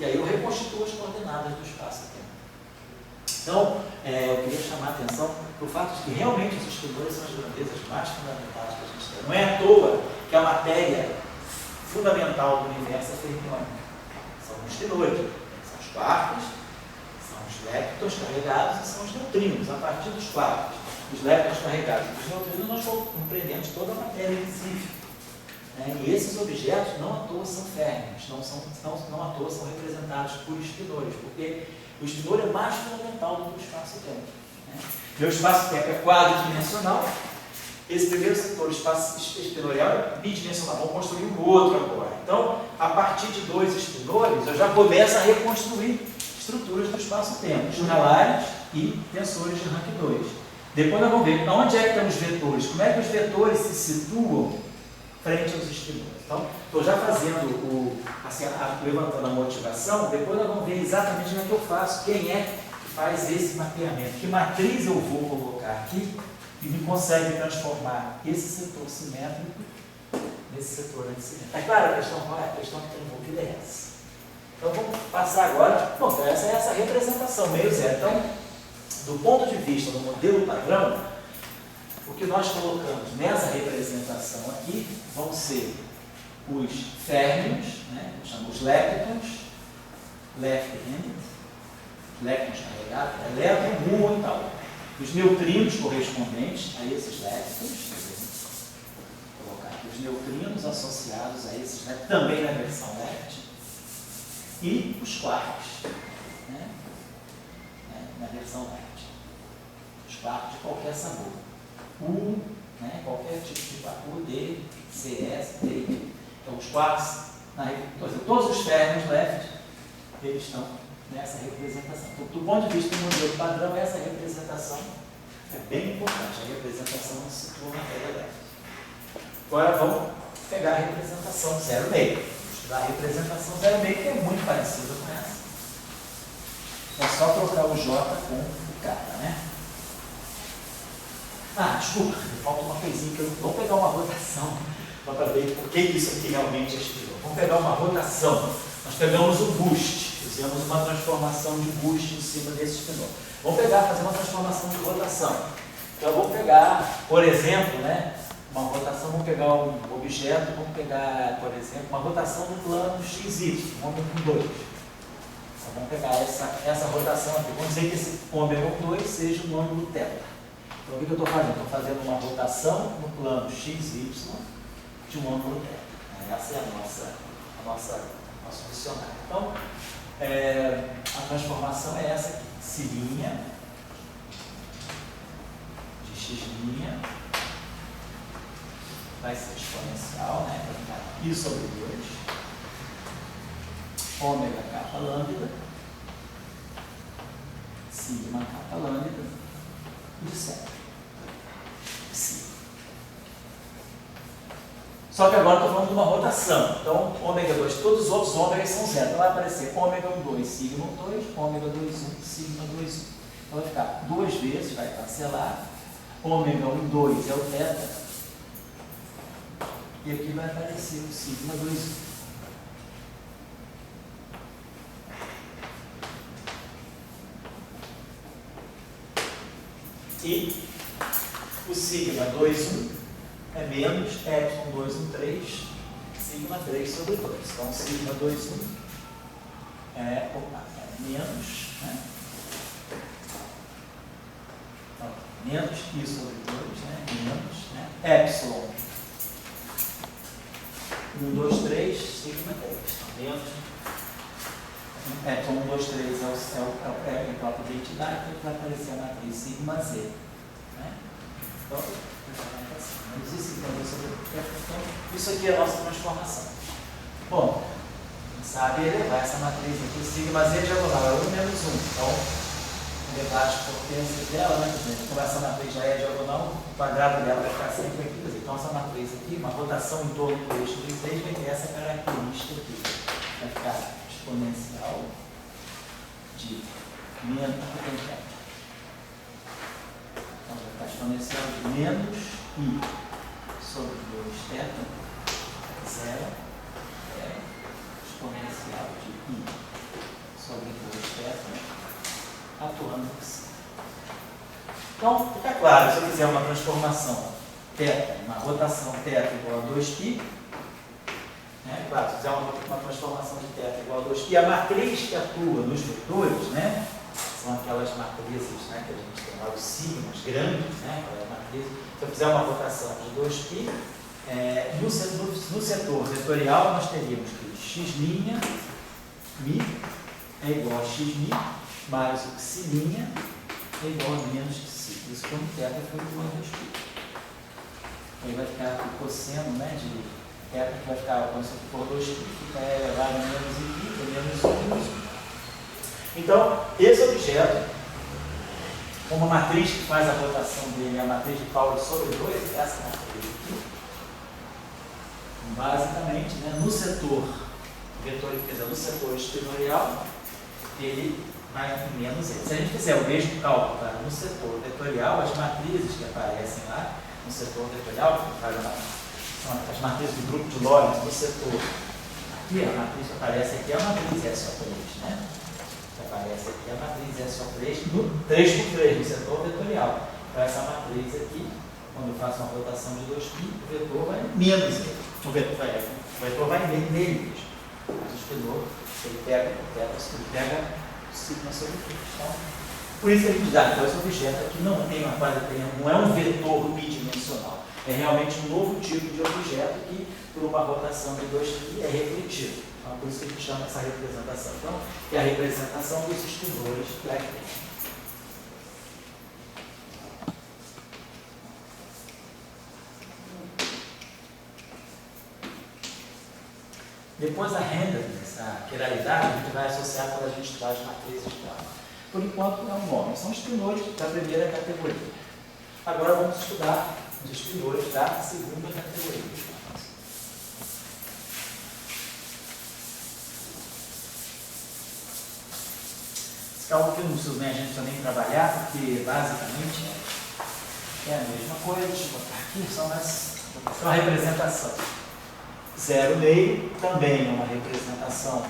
E aí eu reconstituo as coordenadas do espaço-tempo. Então, eu queria chamar a atenção para o fato de que realmente os estilores são as grandezas mais fundamentais que a gente tem. Não é à toa que a matéria fundamental do universo é fermiônica. São os estilores, são os quarks, são os leptons carregados e são os neutrinos, a partir dos quarks. Os leptons carregados e os neutrinos, nós compreendemos toda a matéria invisível. Né? E esses objetos não à toa são férmions, não à toa são representados por estilores, porque o estilor é mais fundamental do que o espaço-tempo. Né? Meu espaço-tempo é quadridimensional. Esse primeiro setor, o espaço estilorial, é bidimensional. Vamos construir um outro agora. Então, a partir de 2 estilores, eu já começo a reconstruir estruturas do espaço-tempo, escalares e tensores de rank 2. Depois nós vamos ver onde é que estão os vetores, como é que os vetores se situam frente aos estilores. Então, estou já fazendo levantando a motivação, depois nós vamos ver exatamente como é que eu faço, quem é que faz esse mapeamento, que matriz eu vou colocar aqui e me consegue transformar esse setor simétrico nesse setor antissimétrico. É claro, a questão que está envolvida é essa. Então, vamos passar agora. Bom, essa é essa representação meio zero. Então, do ponto de vista do modelo padrão, o que nós colocamos nessa representação aqui vão ser os férmions, né, chamamos leptons, left-handed, leptons carregados, elétron, muon e tal. Os neutrinos correspondentes a esses leptons, vou colocar aqui os neutrinos associados a esses leptons, também na versão left, e os quarks, né, na versão left. Os quarks de qualquer sabor. U, né, qualquer tipo de quark, U, D, CS, D. Então, os quarks, todos os férmions left, eles estão nessa representação. Então, do ponto de vista do modelo padrão, essa representação é bem importante, a representação Agora vamos pegar a representação 0,5. Vamos estudar a representação 0,5, que é muito parecida com essa. É só trocar o J com o K, né? Ah, desculpa, falta uma coisinha que eu... Vamos pegar uma rotação para ver por que isso aqui realmente é espirou. Vamos pegar uma rotação. Nós pegamos o boost, fizemos uma transformação de boost em cima desse espinô. Vamos fazer uma transformação de rotação. Então, eu vou pegar, por exemplo, né, uma rotação, vamos pegar um objeto, vamos pegar, por exemplo, uma rotação do plano XY, ômega 2. Então, vamos pegar essa rotação aqui. Vamos dizer que esse ômega 2 seja um ângulo θ. Então, o que eu estou fazendo? Estou fazendo uma rotação no plano XY de um ângulo θ. Essa é nosso dicionário. Então, a transformação é essa aqui. C'de x' vai ser exponencial, né? Vai ficar π sobre 2, ômega k lambda, sigma k lambda, de 7. Só que agora eu estou falando de uma rotação. Então, ômega 2, todos os outros ômegas são zero. Então vai aparecer ômega 2, sigma 2, ômega 2, 1, sigma 2, 1. Então vai ficar 2 vezes, vai cancelar. Ômega 1, 2 é o θ. E aqui vai aparecer o sigma 2, 1. E o sigma 2, 1 é menos epsilon 2, 1, 3, sigma 3 sobre 2. Então, sigma 2, 1 é menos, né? Então, menos π sobre 2, né? Menos, né? Epsilon 1, 2, 3, sigma 3. Então, menos epsilon 1, 2, 3 é a própria identidade, então vai aparecer a matriz sigma z. Né? Então, isso aqui é a nossa transformação. Bom, sabe elevar essa matriz aqui, sigma z é diagonal, é 1 menos 1. Então, elevar as potências dela, né? Como essa matriz já é diagonal, o quadrado dela vai ficar sempre aqui. Então, essa matriz aqui, uma rotação em torno do eixo dos 6, vai ter essa característica aqui. Vai ficar exponencial de menos. Então, vai ficar exponencial de menos π sobre 2θ, 0, é exponencial de π sobre 2θ, atuando assim. Então, fica claro, se eu fizer uma transformação θ, uma rotação θ igual a 2π, né? Claro, se fizer uma transformação de θ igual a 2π, a matriz que atua nos vetores, né? São aquelas matrizes, né, que a gente tem lá, os sigmas grandes, né, se eu fizer uma rotação de 2π, no setor vetorial nós teríamos que x'mi é igual a x'mi, mais o psi' é igual a menos psi. Isso quando θ foi igual a 2π. Aí vai ficar o cosseno, né, de θ que vai ficar, quando você for 2π, fica elevado a menos π, é menos 1, menos 1. Então, esse objeto, como a matriz que faz a rotação dele é a matriz de Pauli sobre 2, essa matriz aqui, basicamente, né, no setor vetorial, quer dizer, no setor espinorial, ele vai em menos ele. Se a gente fizer o mesmo cálculo no setor vetorial, as matrizes que aparecem lá no setor vetorial, são as matrizes do grupo de Lorentz no setor. Aqui, a matriz que aparece aqui é a matriz SO3, né? Aparece aqui a matriz SO3 no 3x3, no setor vetorial. Então, essa matriz aqui, quando eu faço uma rotação de 2π, o vetor vai menos ele. O vetor vai nele mesmo. Mas o espinor, ele pega o sigma sobre 3. Então, por isso que ele diz, esse objeto aqui não é um vetor bidimensional. É realmente um novo tipo de objeto que, por uma rotação de 2π, é refletido. Então, por isso que a gente chama essa representação. Então, é a representação dos espinores Black. Depois a handedness, a quiralidade, a gente vai associar quando a gente estudar as matrizes dela. Por enquanto, é um nome. São espinores da primeira categoria. Agora vamos estudar os espinhores da segunda categoria. Esse cálculo aqui não precisa nem a gente nem trabalhar, porque basicamente é a mesma coisa. Deixa eu botar aqui, só uma representação. 0,5 também é uma representação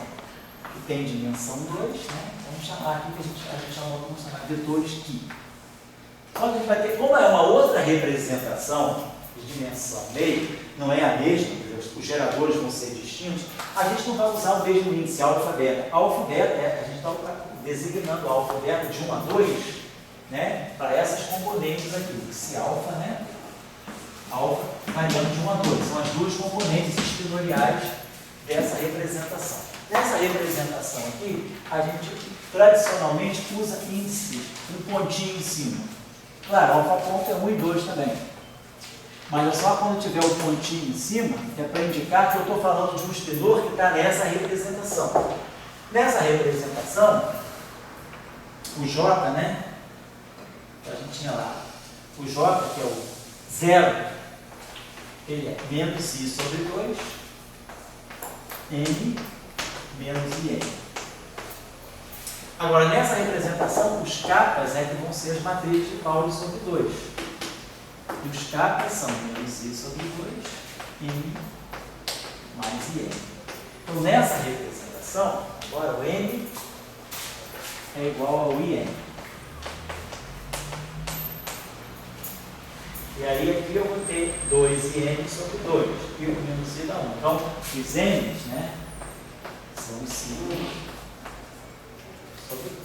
que tem dimensão 2, né? Vamos chamar aqui, que a gente vamos chamar de vetores que. Então a gente vai ter, como é uma outra representação de dimensão meio, não é a mesma, os geradores vão ser distintos, a gente não vai usar o mesmo índice alfa beta. Alfa beta, a gente está designando alfa beta de 1 a 2, né, para essas componentes aqui. Se alfa, né? Alfa vai dando de 1 a 2. São as duas componentes espinoriais dessa representação. Nessa representação aqui, a gente tradicionalmente usa índice, um pontinho em cima. Claro, alfa ponto é 1 e 2 também. Mas é só quando tiver o pontinho em cima, que é para indicar que eu estou falando de um espinor que está nessa representação. Nessa representação, o J, né? A gente tinha lá. O J, que é o 0, ele é menos I sobre 2, N menos IN. Agora, nessa representação, os capas é que vão ser as matrizes de Pauli sobre 2. E os capas são menos I sobre 2, N mais IN. Então, nessa representação, agora o N é igual ao IN. E aí aqui eu vou ter 2IN sobre 2, e o menos I dá 1. Então, os N's, né, são os signos sobre 2.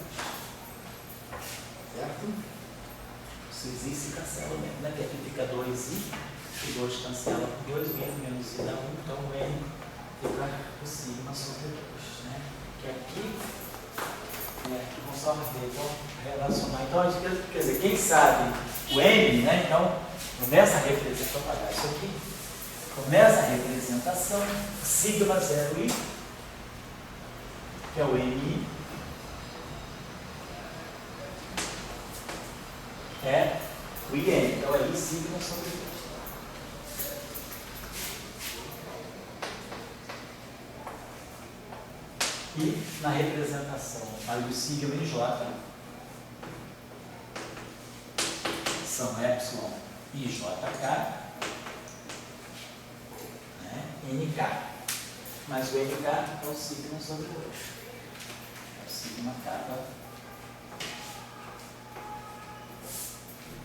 Certo? Os I se cancelam mesmo, né? Que aqui fica 2I, o 2 cancela por 2, o N menos I dá 1, então o N fica o sigma sobre 2, né? Que aqui, vamos só ver, vamos relacionar. Então, quer dizer, quem sabe o N, né? Então, nessa representação, vou apagar isso aqui. Então, nessa representação, sigma 0I, que é o NI, é o IN, então é I sigma sobre 2. E na representação, aí o sigma e J são epsilon e JK, né? NK. Mas o NK é o sigma sobre 2. É o sigma K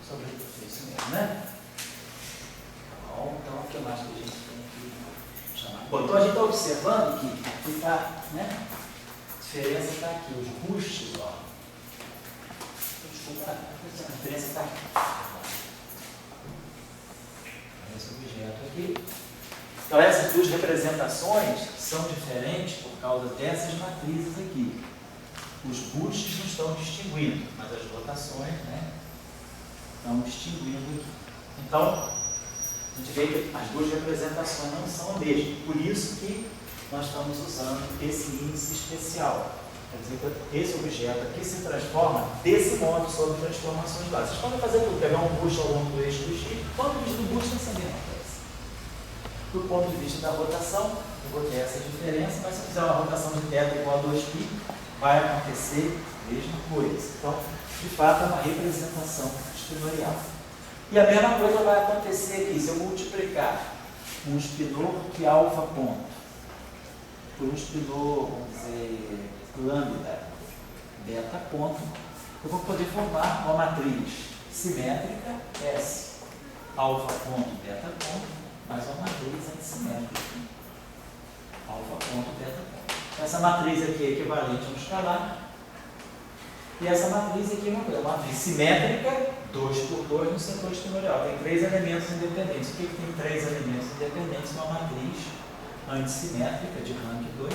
sobre 2. É isso mesmo, né? Bom, então o que mais que a gente tem aqui chamar? Bom, então a gente está observando que aqui está, né? A diferença está aqui, os rushes, ó. Desculpa, a diferença está aqui. Esse objeto aqui. Então, essas duas representações são diferentes por causa dessas matrizes aqui. Os bustes não estão distinguindo, mas as rotações, né, estão distinguindo aqui. Então, a gente vê que as duas representações não são a mesma. Por isso que nós estamos usando esse índice especial. Quer dizer que esse objeto aqui se transforma desse modo sobre transformações básicas. Vocês podem fazer tudo, pegar um busto ao longo do eixo do X, do ponto de vista do busto, essa mesma coisa. Do ponto de vista da rotação, eu vou ter essa diferença, mas se eu fizer uma rotação de θ igual a 2π, vai acontecer a mesma coisa. Então, de fato, é uma representação espinorial. E a mesma coisa vai acontecer aqui, se eu multiplicar um espinor que é alfa ponto por um espinor, vamos dizer, lambda beta ponto, eu vou poder formar uma matriz simétrica S alfa ponto beta ponto mais uma matriz antissimétrica alfa ponto beta ponto. Essa matriz aqui é equivalente a um escalar e essa matriz aqui é uma matriz simétrica 2 por 2 no setor espinorial. Tem 3 elementos independentes. O que tem 3 elementos independentes? Uma matriz antissimétrica de rank 2.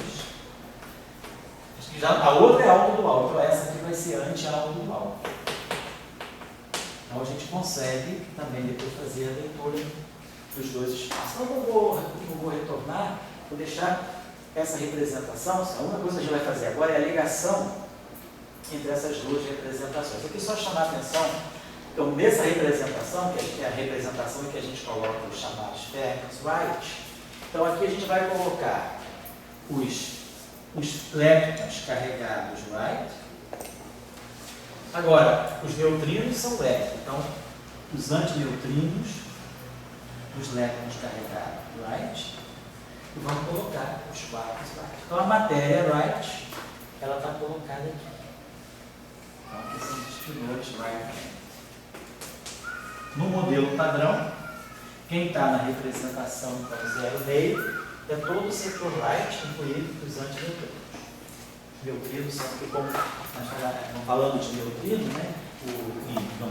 A outra é autodual, então essa aqui vai ser anti-autodual. Então a gente consegue também depois fazer a leitura dos dois espaços. Então eu vou retornar, vou deixar essa representação. A única coisa que a gente vai fazer agora é a ligação entre essas duas representações. Aqui só chamar a atenção Então, nessa representação, que é a representação em que a gente coloca os chamados fermions right, então aqui a gente vai colocar os leptons carregados right. Agora, os neutrinos são left, então os antineutrinos, os leptons carregados right, e vamos colocar os quarks right. Então a matéria right, ela está colocada aqui. Então aqui são os primeiros right. No modelo padrão, quem está na representação então 0,5 é todo o setor right, incluindo os antineutrinos. Os neutrinos são, como nós falando de neutrino, né?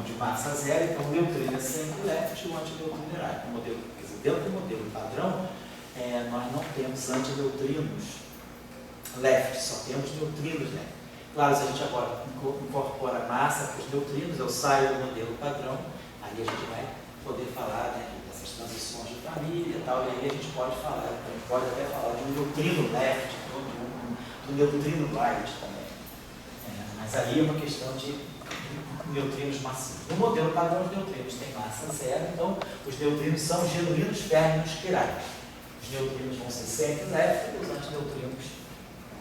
De massa zero, então o neutrino é sempre left e o antineutrino é right. No modelo, quer dizer, dentro do modelo padrão, nós não temos antineutrinos left, só temos neutrinos left. Claro, se a gente agora incorpora massa para os neutrinos, eu saio do modelo padrão, aí a gente vai poder falar, né, dessas transições de família e tal, e aí a gente pode falar, pode até falar de um neutrino left, do neutrino right também. Mas aí é uma questão de neutrinos massivos. No modelo padrão, os neutrinos têm massa zero, então os neutrinos são genuínos fermions quirais. Os neutrinos vão ser sempre left e os antineutrinos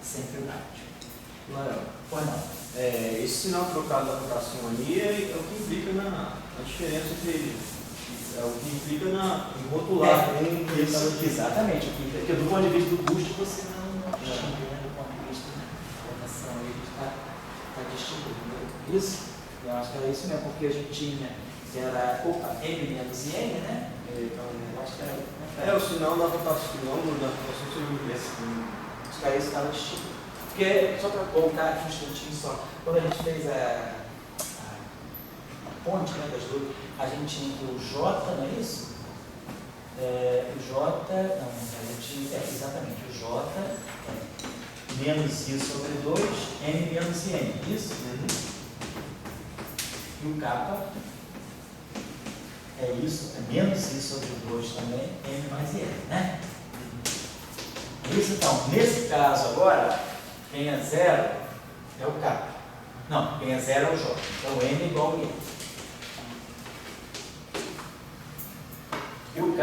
sempre right. Pois não. Esse sinal trocado da rotação ali é o que implica na diferença entre. É o que implica em rotular. Exatamente. Porque do ponto de vista do custo você não distingue, né? Do ponto de vista da rotação aí está distinguindo. Isso? Eu acho que era isso mesmo, porque a gente tinha, era M menos N, né? Então, eu acho que era. O sinal da rotação, o ângulo da rotação seria esse. Acho que aí isso estava distinguido. Porque, só para colocar aqui um instantinho só, quando a gente fez a ponte, né, das duas, a gente tinha aqui o J, não é isso? O J, não, a gente, exatamente, o J menos I sobre 2, N menos N, isso? E o K é isso, é menos I sobre 2 também, N mais N, né? Isso, então, nesse caso agora, quem é zero é o K. Não, quem é zero é o J. Então N é igual a N. E o K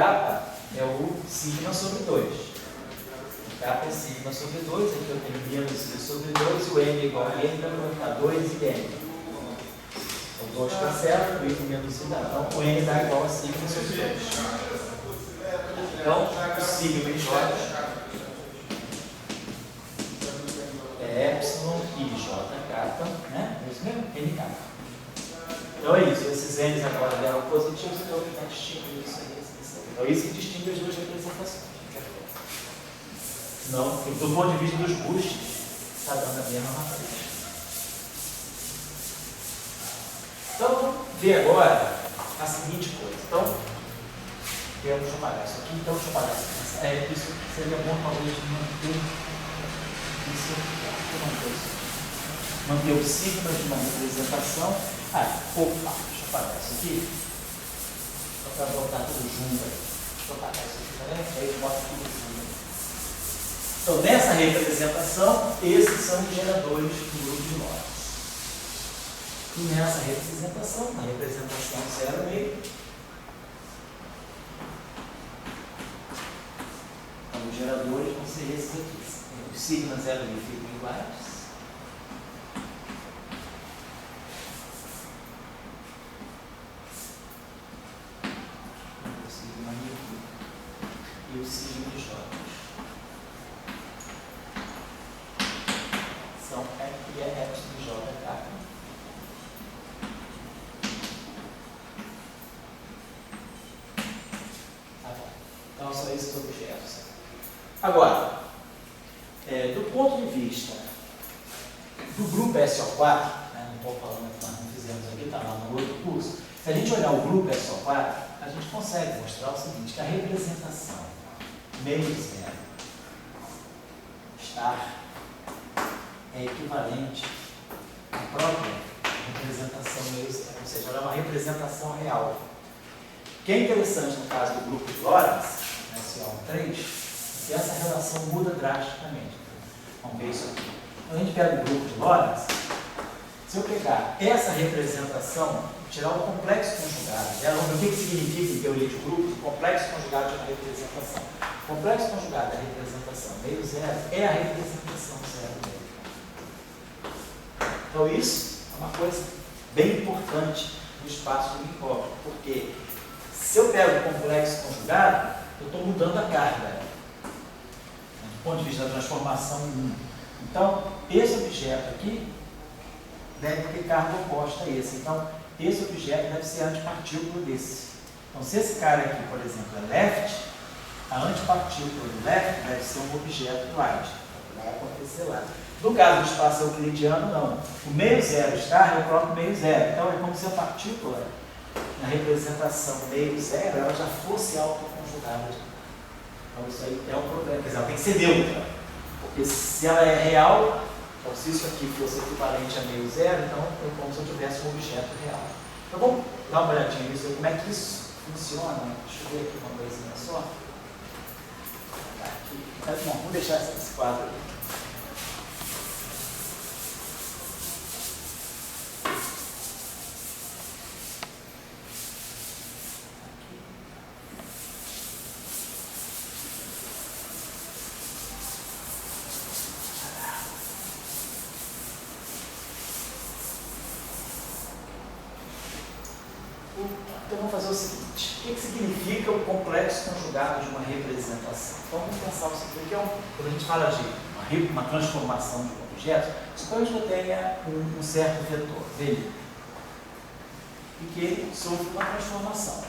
é o sigma sobre 2. O K é sigma sobre 2, aqui eu tenho menos I sobre 2, e o N é igual a N, então vai ficar 2 e N. O 2 está certo, o I com menos I dá. Então o N dá igual a sigma sobre 2. Então o sigma em J epsilon e j né? É isso mesmo? N kappa. Então é isso, esses N's agora deram positivos, então ele está distinguindo isso aí. Então isso que distingue as duas representações. Senão, do ponto de vista dos bustos, está dando a mesma matriz. Então vamos ver agora a seguinte coisa. Então, deixa eu apagar isso aqui. Então, deixa eu apagar isso aqui. Isso seria bom talvez manter isso. Manter o sigma de uma representação. Deixa eu apagar isso aqui. Só para botar tudo junto aí. Deixa eu apagar isso aqui também, aí eu boto tudo junto. Então, nessa representação, esses são os geradores do grupo de Lorentz. E nessa representação, na representação 0,5, então, os geradores vão ser esses aqui. Os sigma 0,5 ficam iguais. O sigma e o sigma de J. São F e epsilon de J kappa. Tá bom. Então, só isso sobre os objetos. Agora, do ponto de vista do grupo SO4, né, não estou falando que nós não fizemos aqui, está lá no outro curso, se a gente olhar o grupo SO4, a gente consegue mostrar o seguinte, que a representação meio zero estar é equivalente à própria representação meio zero, ou seja, ela é uma representação real. O que é interessante no caso do grupo de Lorentz, SO3, que essa relação muda drasticamente. Vamos ver isso aqui. Quando a gente pega o grupo de Lorentz, se Se eu pegar essa representação, tirar o complexo conjugado, o que significa em teoria de grupos? O complexo conjugado de uma representação. O complexo conjugado da representação meio zero é a representação zero meio. Então isso é uma coisa bem importante no espaço do Minkowski, porque se eu pego o complexo conjugado, eu estou mudando a carga, do ponto de vista da transformação em 1. Então, esse objeto aqui deve ter carga oposta a esse. Então, esse objeto deve ser antipartícula desse. Então, se esse cara aqui, por exemplo, é left, a antipartícula do left deve ser um objeto do right. Vai acontecer lá. No caso do espaço euclidiano, não. O meio zero star é o próprio meio zero. Então, é como se a partícula, na representação meio zero, ela já fosse autoconjugada. Então, isso aí é um problema. Quer dizer, ela tem que ser neutra. Porque se ela é real, então se isso aqui fosse equivalente a meio zero, então é como se eu tivesse um objeto real. Então, vamos dar uma olhadinha nisso, como é que isso funciona. Deixa eu ver aqui uma coisinha só. Aqui. Bom, vamos deixar esse quadro aqui. Então vamos fazer o seguinte, o que significa o complexo conjugado de uma representação? Então vamos pensar o seguinte, quando a gente fala de uma transformação de um objeto, suponhamos que eu tenha um certo vetor, V, e que ele sofre uma transformação.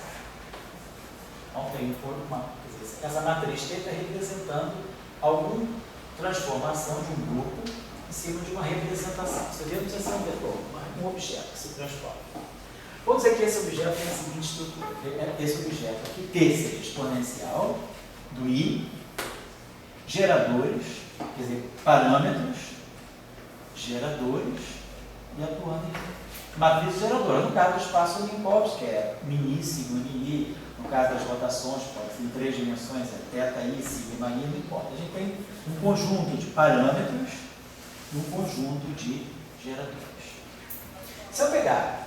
Então tem essa matriz T está representando alguma transformação de um grupo em cima de uma representação. Você vê, não precisa ser um vetor, mas um objeto que se transforma. Vamos dizer que esse objeto tem a seguinte estrutura. Esse objeto aqui, T seria exponencial do I, geradores, quer dizer, parâmetros, geradores, e atuando em matriz geradora. No caso do espaço Minkowski, que é μi, sigma, I. No caso das rotações, pode ser em 3 dimensões, é θ, I, sigma, I, não importa. A gente tem um conjunto de parâmetros e um conjunto de geradores. Se eu pegar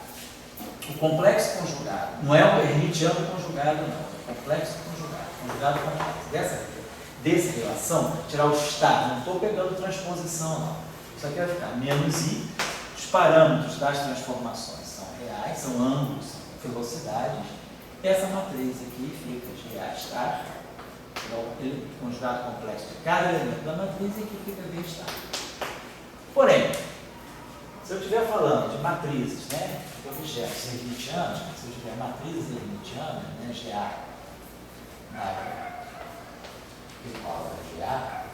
o complexo conjugado, não é o hermitiano conjugado, não, é o complexo conjugado complexo. Dessa relação, tirar o estar, não estou pegando transposição, não. Isso aqui vai ficar menos I, os parâmetros das transformações são reais, são ângulos, são velocidades. Essa matriz aqui fica GA estar, é o conjugado complexo de cada elemento da matriz, e aqui fica V estar. Porém, se eu estiver falando de matrizes, né, de objetos hermitianos, se eu tiver matrizes hermitianas, né, GA igual a GA,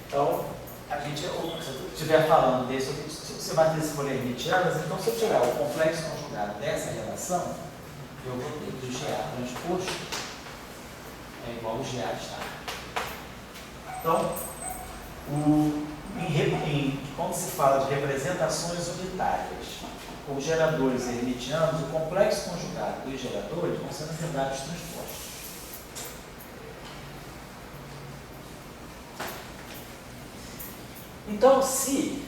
então, a gente, se eu estiver falando desse, se a matriz for hermitianas, então se eu tirar o complexo conjugado dessa relação, eu vou ter que o GA transposto é igual ao GA estar. Então, quando se fala de representações unitárias com geradores hermitianos, o complexo conjugado dos geradores vão ser, na verdade, os transpostos. Então, se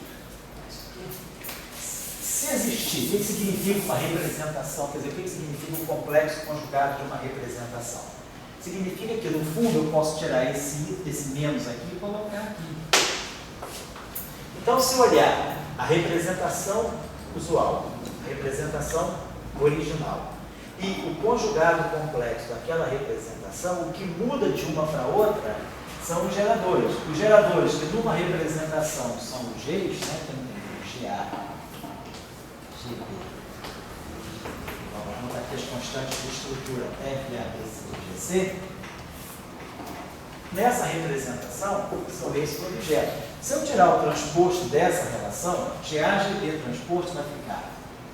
existir, o que significa uma representação? Quer dizer, o que significa o complexo conjugado de uma representação? Significa que, no fundo, eu posso tirar esse menos aqui e colocar aqui. Então, se eu olhar a representação usual, a representação original, e o conjugado complexo daquela representação, o que muda de uma para outra são os geradores. Os geradores que numa representação são os Gs, né? Tem GA, GB. Vamos botar aqui as constantes de estrutura F, A, B, C e GC. Nessa representação, são esses objetos. Se eu tirar o transposto dessa relação, GA-GB transposto vai ficar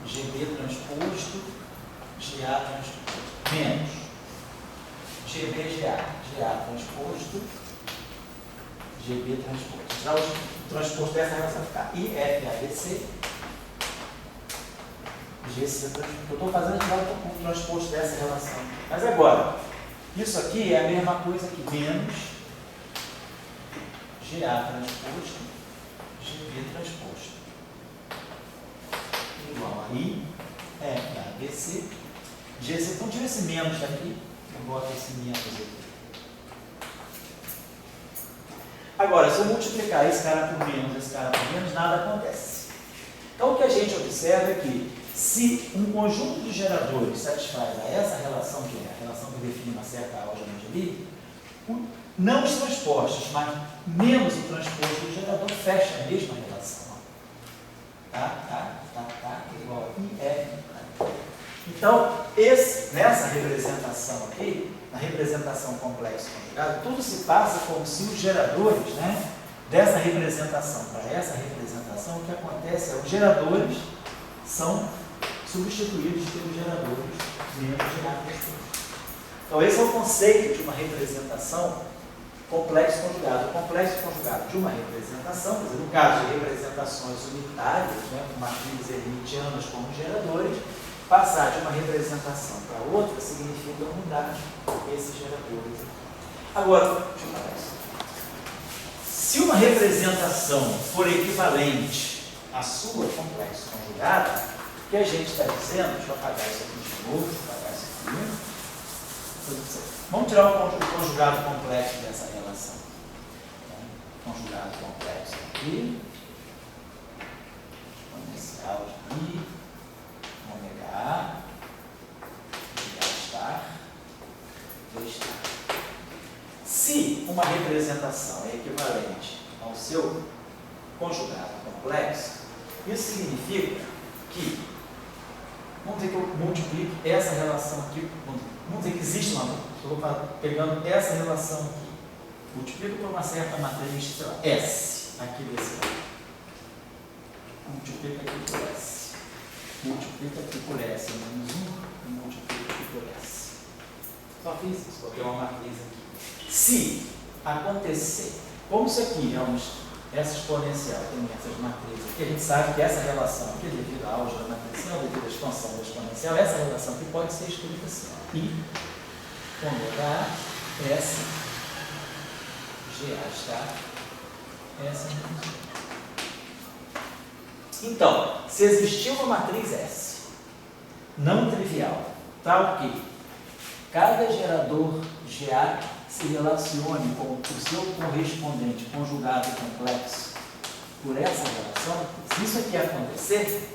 GB transposto, GA transposto, menos GB-GA, GA transposto, GB transposto. Tirar o transposto dessa relação vai ficar IFABC, GC transposto. Eu estou fazendo tirar o transposto dessa relação. Mas agora, isso aqui é a mesma coisa que menos GA transposto, GB transposto. igual a I, ABC, GC. Então, tira esse menos daqui, eu boto esse menos aqui. Agora, se eu multiplicar esse cara por menos, nada acontece. Então, o que a gente observa é que, se um conjunto de geradores satisfaz a essa relação, que é a relação que define uma certa álgebra de Lie, não os transpostos, mas menos o transposto do gerador fecha a mesma relação. Igual a IF. Então, nessa representação aqui, na representação complexo conjugada, tudo se passa como se os geradores, dessa representação para essa representação, o que acontece é que os geradores são substituídos pelos geradores menos geradores. Então, esse é o conceito de uma representação complexo conjugado. O complexo conjugado de uma representação, quer dizer, no caso de representações unitárias, com matrizes hermitianas como geradores, passar de uma representação para outra significa mudar esses geradores. Agora, deixa eu falar isso. Se uma representação for equivalente à sua complexo conjugado, o que a gente está dizendo, deixa eu apagar isso aqui de novo, apagar isso aqui. Vamos tirar o conjugado complexo dessa relação. Conjugado complexo aqui, exponencial de I, ômega A, V estar. Se uma representação é equivalente ao seu conjugado complexo, isso significa que, vamos dizer que eu multiplico essa relação aqui, vamos dizer que existe uma, eu vou pegando essa relação aqui, multiplico por uma certa matriz, sei lá, S, aqui desse lado. Multiplica aqui por S. Multiplica aqui por S menos 1 e multiplica aqui por S. Só fiz isso, botei uma matriz aqui. Se acontecer, como isso aqui é essa exponencial, tem essas matrizes aqui, a gente sabe que essa relação aqui, devido à álgebra matricial, devido à expansão da exponencial, essa relação aqui pode ser escrita assim, I, ômega A, S, GA estar, S menos 1. Então, se existir uma matriz S, não trivial, tal que cada gerador GA se relacione com o seu correspondente conjugado complexo por essa relação, se isso aqui acontecer,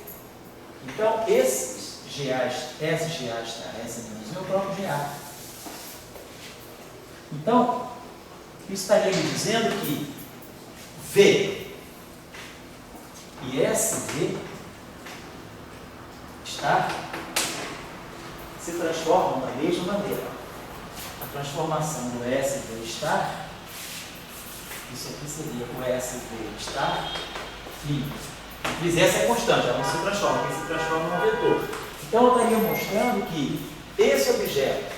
então esses GAs, SGA estar, S menos 1 é o próprio GA. Então, isso estaria me dizendo que V e SV estar se transformam da mesma maneira. A transformação do SV estar, isso aqui seria o SV estar, e essa é constante, ela não se transforma, porque se transforma num vetor. Então eu estaria mostrando que esse objeto,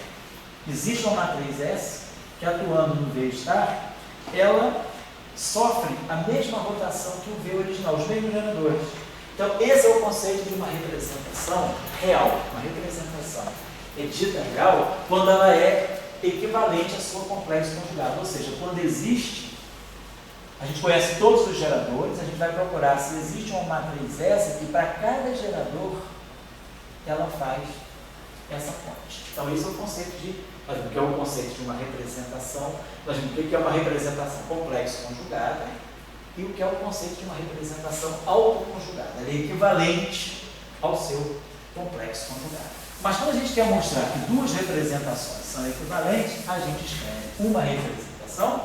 existe uma matriz S, que atuando no V estar, ela sofre a mesma rotação que o V original, os mesmos geradores. Então esse é o conceito de uma representação real, uma representação dita real, quando ela é equivalente à sua complexo conjugado, ou seja, quando existe, a gente conhece todos os geradores, a gente vai procurar se existe uma matriz S que para cada gerador ela faz essa ponte. Então esse é o conceito que é o conceito de uma representação, o que é uma representação complexo conjugada e o que é o conceito de uma representação autoconjugada. Ela é equivalente ao seu complexo conjugado. Mas quando a gente quer mostrar que duas representações são equivalentes, a gente escreve uma representação,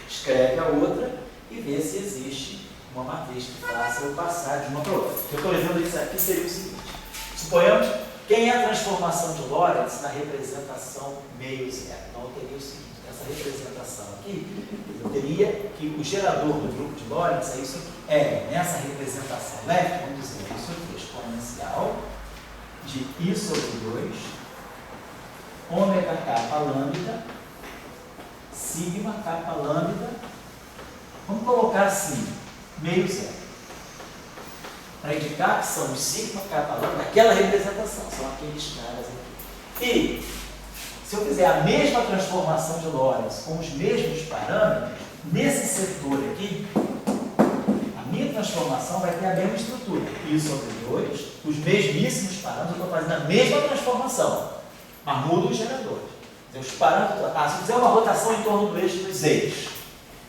escreve a outra e vê se existe uma matriz que faça eu passar de uma para outra. O que eu estou levando isso aqui seria o seguinte: suponhamos quem é a transformação de Lorentz na representação meio zero. Então eu teria o seguinte: essa representação aqui, eu teria que o gerador do grupo de Lorentz é isso aqui. Nessa representação leve, vamos dizer, isso aqui é exponencial de I sobre 2, ômega capa lambda, sigma capa lambda, vamos colocar assim, meio zero, para indicar que são os sigma capa lambda, aquela representação, são aqueles caras aqui. E, se eu fizer a mesma transformação de Lorentz com os mesmos parâmetros, nesse setor aqui, a minha transformação vai ter a mesma estrutura. I sobre 2, os mesmíssimos parâmetros, eu estou fazendo a mesma transformação, mas mudo os geradores. Os parâmetros, se eu fizer uma rotação em torno do eixo dos eixos,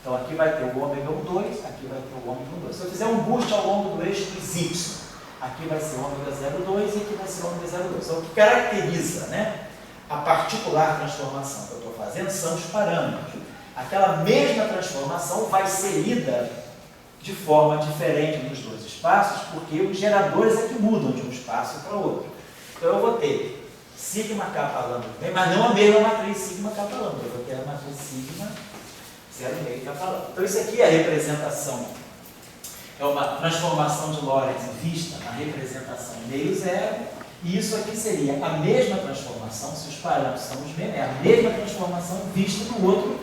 então aqui vai ter o ômega 2, aqui vai ter o ômega 2. Se eu fizer um boost ao longo do eixo dos y, aqui vai ser o ômega 0,2 e aqui vai ser o ômega 0,2. Então, o que caracteriza, né, a particular transformação que eu estou fazendo são os parâmetros. Aquela mesma transformação vai ser lida de forma diferente nos dois espaços, porque os geradores é que mudam de um espaço para o outro. Então eu vou ter sigma kappa lambda, mas não a mesma matriz sigma kappa lambda, eu vou ter a matriz sigma 0,5 kappa lambda. Então isso aqui é a representação, é uma transformação de Lorentz vista na representação meio zero, e isso aqui seria a mesma transformação, se os parâmetros são os mesmos, é a mesma transformação vista no outro,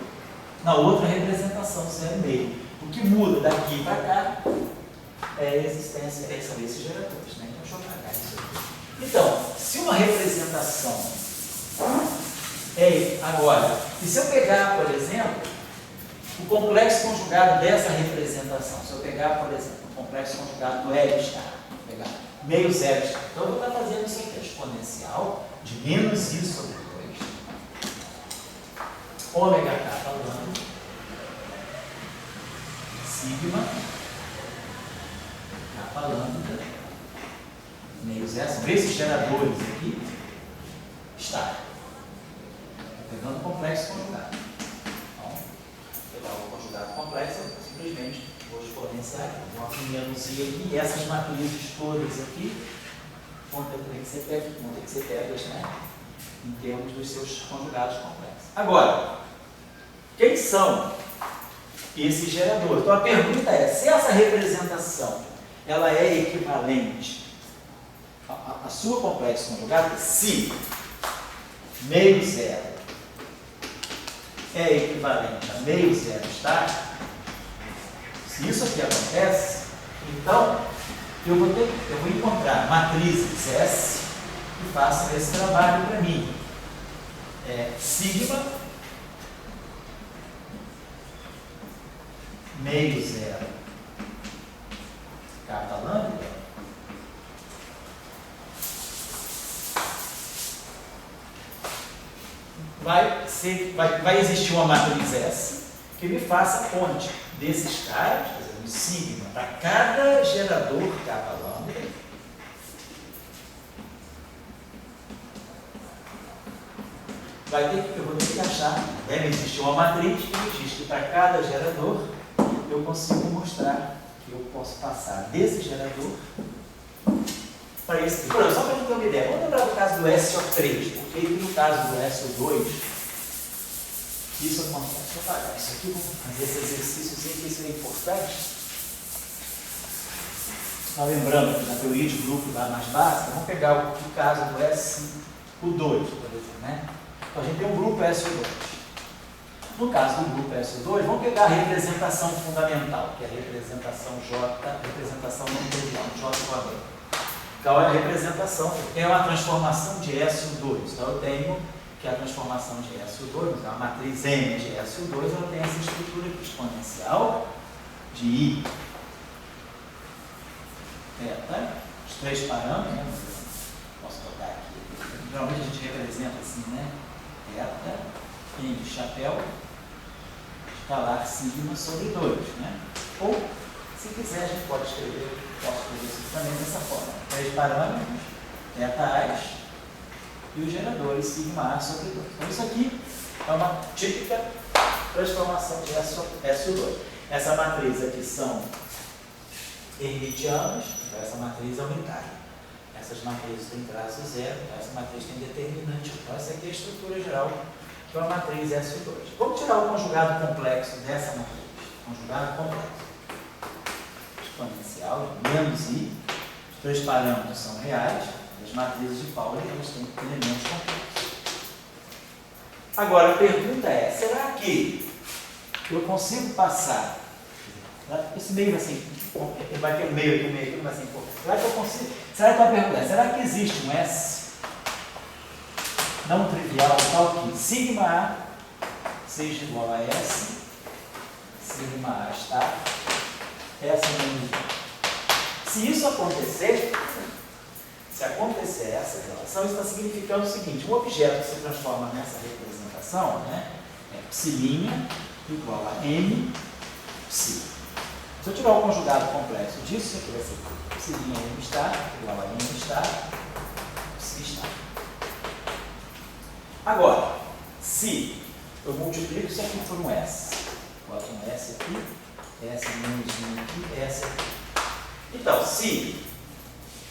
na outra representação 0,5. O que muda daqui para cá é a existência desses geradores, né? Então deixa eu apagar isso aqui. Então, se uma representação é agora, e se eu pegar, por exemplo, o complexo conjugado dessa representação, se eu pegar, por exemplo, o complexo conjugado do L estar, vou pegar meio zero estar, então eu vou estar fazendo isso aqui, a exponencial de menos I sobre 2, ômega kappa lambda, sigma kappa lambda, meio zero, são esses geradores aqui, estar. Estou pegando o complexo conjugado. Então, vou pegar o conjugado complexo, eu simplesmente vou exponenciar, vou menos I aqui, e essas matrizes todas aqui vão ter que ser pegas, né, em termos dos seus conjugados complexos. Agora, quem são esses geradores? Então a pergunta é, se essa representação ela é equivalente a sua complexo conjugado, se meio zero é equivalente a meio zero estático, se isso aqui acontece, então eu vou encontrar matrizes S que façam esse trabalho para mim. Sigma meio zero kappa lambda vai existir uma matriz S que me faça a ponte desses caras, por exemplo, sigma, para cada gerador kappa lambda, eu vou ter que achar, deve existir uma matriz que me diz que para cada gerador eu consigo mostrar que eu posso passar desse gerador para esse. Por exemplo, só para a gente ter uma ideia, vamos lembrar do caso do SO3, porque no caso do SO2, isso acontece. Deixa eu apagar isso aqui, vamos fazer esse exercício, que isso é importante. Só lembrando que na teoria de grupo mais básica, vamos pegar o caso do SO2, por exemplo, né? Então a gente tem um grupo SO2. No caso do grupo SO2, vamos pegar a representação fundamental, que é a representação J, representação não trivial, J igual a B. Então, a representação é uma transformação de SO2. Então, eu tenho que a transformação de SO2, então, a matriz M de SO2, ela tem essa estrutura aqui, exponencial de I θ, os três parâmetros, né? Posso botar aqui. Geralmente a gente representa assim, né? θ, N de chapéu, escalar sigma sobre 2, né? Ou, se quiser, a gente pode escrever, posso escrever isso também dessa forma. Três parâmetros, θ e os geradores sigma A sobre 2. Então, isso aqui é uma típica transformação de SO2. Essa matriz aqui são hermitianos, então essa matriz é unitária. Essas matrizes têm traço zero, então essa matriz tem determinante. Então, essa aqui é a estrutura geral de uma matriz SO2. Vamos tirar o conjugado complexo dessa matriz. Conjugado complexo. Exponencial, menos I. Os três parâmetros são reais. As matrizes de Pauli, elas têm elementos complexos. Agora, a pergunta é, será que eu consigo passar, esse meio vai ser, vai ter um meio aqui, não vai ser importante. Será que eu consigo, será que existe um S não trivial tal que sigma A seja igual a S, sigma A está, essa é a minha Se isso acontecer, se acontecer essa relação, isso está significando o seguinte: um objeto que se transforma nessa representação, né, é psi' igual a m psi. Se eu tiver o conjugado complexo disso, isso aqui vai ser psi' m star igual a m star psi star. Agora, se eu multiplico isso aqui por um S, boto um S aqui, S menos 1 aqui, S aqui. Então, se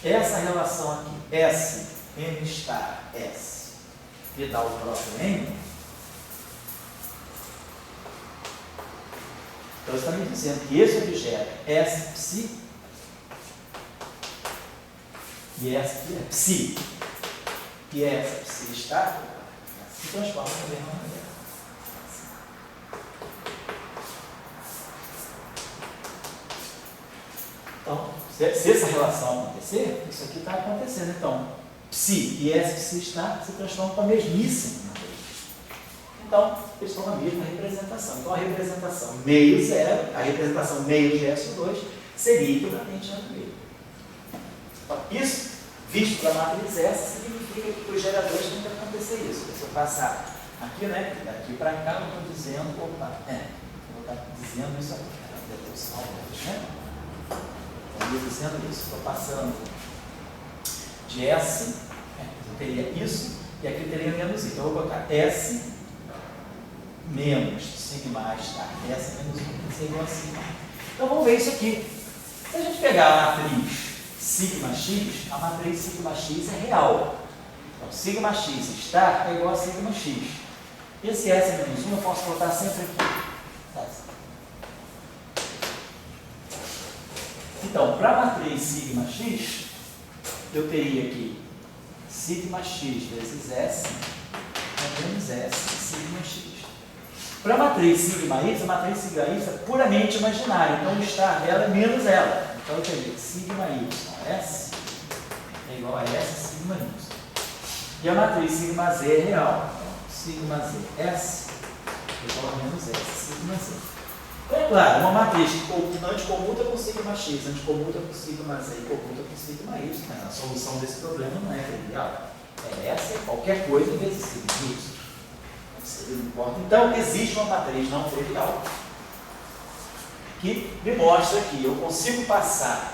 essa relação aqui, S, M star, S, me dá o próprio M, então está me dizendo que esse objeto, S psi, e essa aqui é psi, e essa psi star, se transforma da mesma maneira. Então, se essa relação acontecer, isso aqui está acontecendo. Então, psi e S psi star se transformam para a mesmíssima matriz. Então, eles são a mesma representação. Então, a representação meio zero, a representação meio de S2, seria equivalente a meio. Então, isso, visto para a matriz S, significa que para os geradores tem que acontecer isso. Se eu passar aqui, né, daqui para cá, eu estou dizendo, opa, eu vou estar dizendo isso aqui, deve ter o sinal, né? Estou dizendo isso, estou passando de S, eu teria isso, e aqui teria menos I. Então, eu vou colocar S menos sigma star, S menos 1, que seria igual a sigma. Então, vamos ver isso aqui. Se a gente pegar a matriz sigma x, a matriz sigma x é real. Então, sigma x star é igual a sigma x. Esse S menos 1 eu posso botar sempre aqui. Então, para a matriz sigma x, eu teria aqui sigma x vezes S menos S sigma x. Para a matriz sigma y, a matriz sigma y é puramente imaginária, então o estar dela é menos ela. Então eu teria sigma y S é igual a S sigma y. E a matriz sigma z é real. Então, sigma z S é igual a menos S sigma z. É claro, uma matriz que anticomuta com sigma x, anticomuta com sigma z e comuta com sigma y, mas a solução desse problema não é trivial. É essa, qualquer coisa vezes sigma y. Não importa. Então, existe uma matriz não trivial que me mostra que eu consigo passar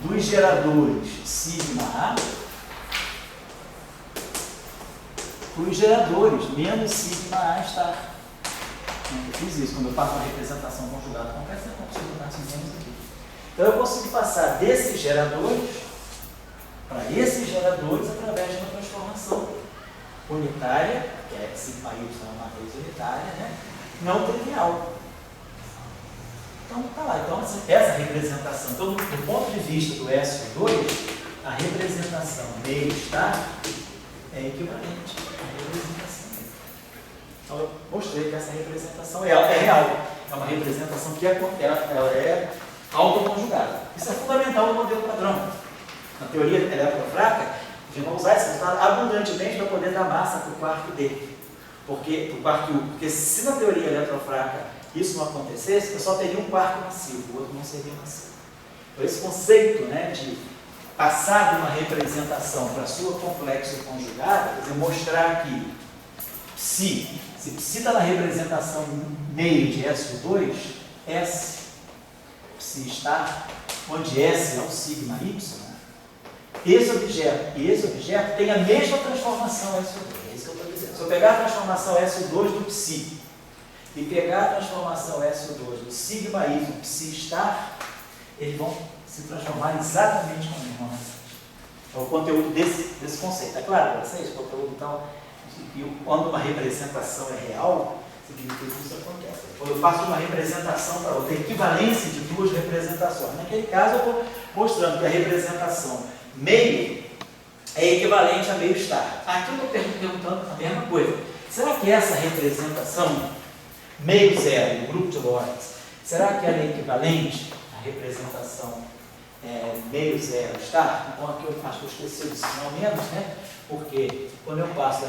dos geradores sigma A para os geradores menos sigma A star. Eu fiz isso, quando eu faço uma representação conjugada complexa, eu consigo botar assim aqui. Então, eu consigo passar desses geradores para esses geradores através de uma transformação unitária, que é sigma y é uma matriz unitária, né? Não trivial. Então, tá lá. Então, essa representação, então, do ponto de vista do SO2, a representação meio star é equivalente à representação. Então, eu mostrei que essa representação é real. É uma representação que ela é autoconjugada. Isso é fundamental no modelo padrão. Na teoria eletrofraca, a gente vai usar esse resultado abundantemente para poder dar massa para o quarto D. Porque se na teoria eletrofraca isso não acontecesse, eu só teria um quarto massivo, o outro não seria massivo. Então, esse conceito, né, de passar de uma representação para a sua complexo conjugada, quer dizer, mostrar que se psi está na representação meio de SO2, S psi star, onde S é o sigma y, esse objeto e esse objeto tem a mesma transformação SO2. É isso que eu estou dizendo. Se eu pegar a transformação SO2 do psi e pegar a transformação SO2 do sigma y psi star, eles vão se transformar exatamente com a mesma mensagem. É o conteúdo desse conceito. É claro para vocês? O conteúdo, então, quando uma representação é real, significa que isso acontece. Quando eu faço uma representação para outra, equivalência de duas representações. Naquele caso, eu estou mostrando que a representação meio é equivalente a meio star. Aqui eu estou perguntando a mesma coisa. Será que essa representação meio zero, do grupo de Lorentz, será que ela é equivalente à representação meio zero star? Então aqui eu acho que eu esqueci o sinal menos, né? Porque quando eu passo da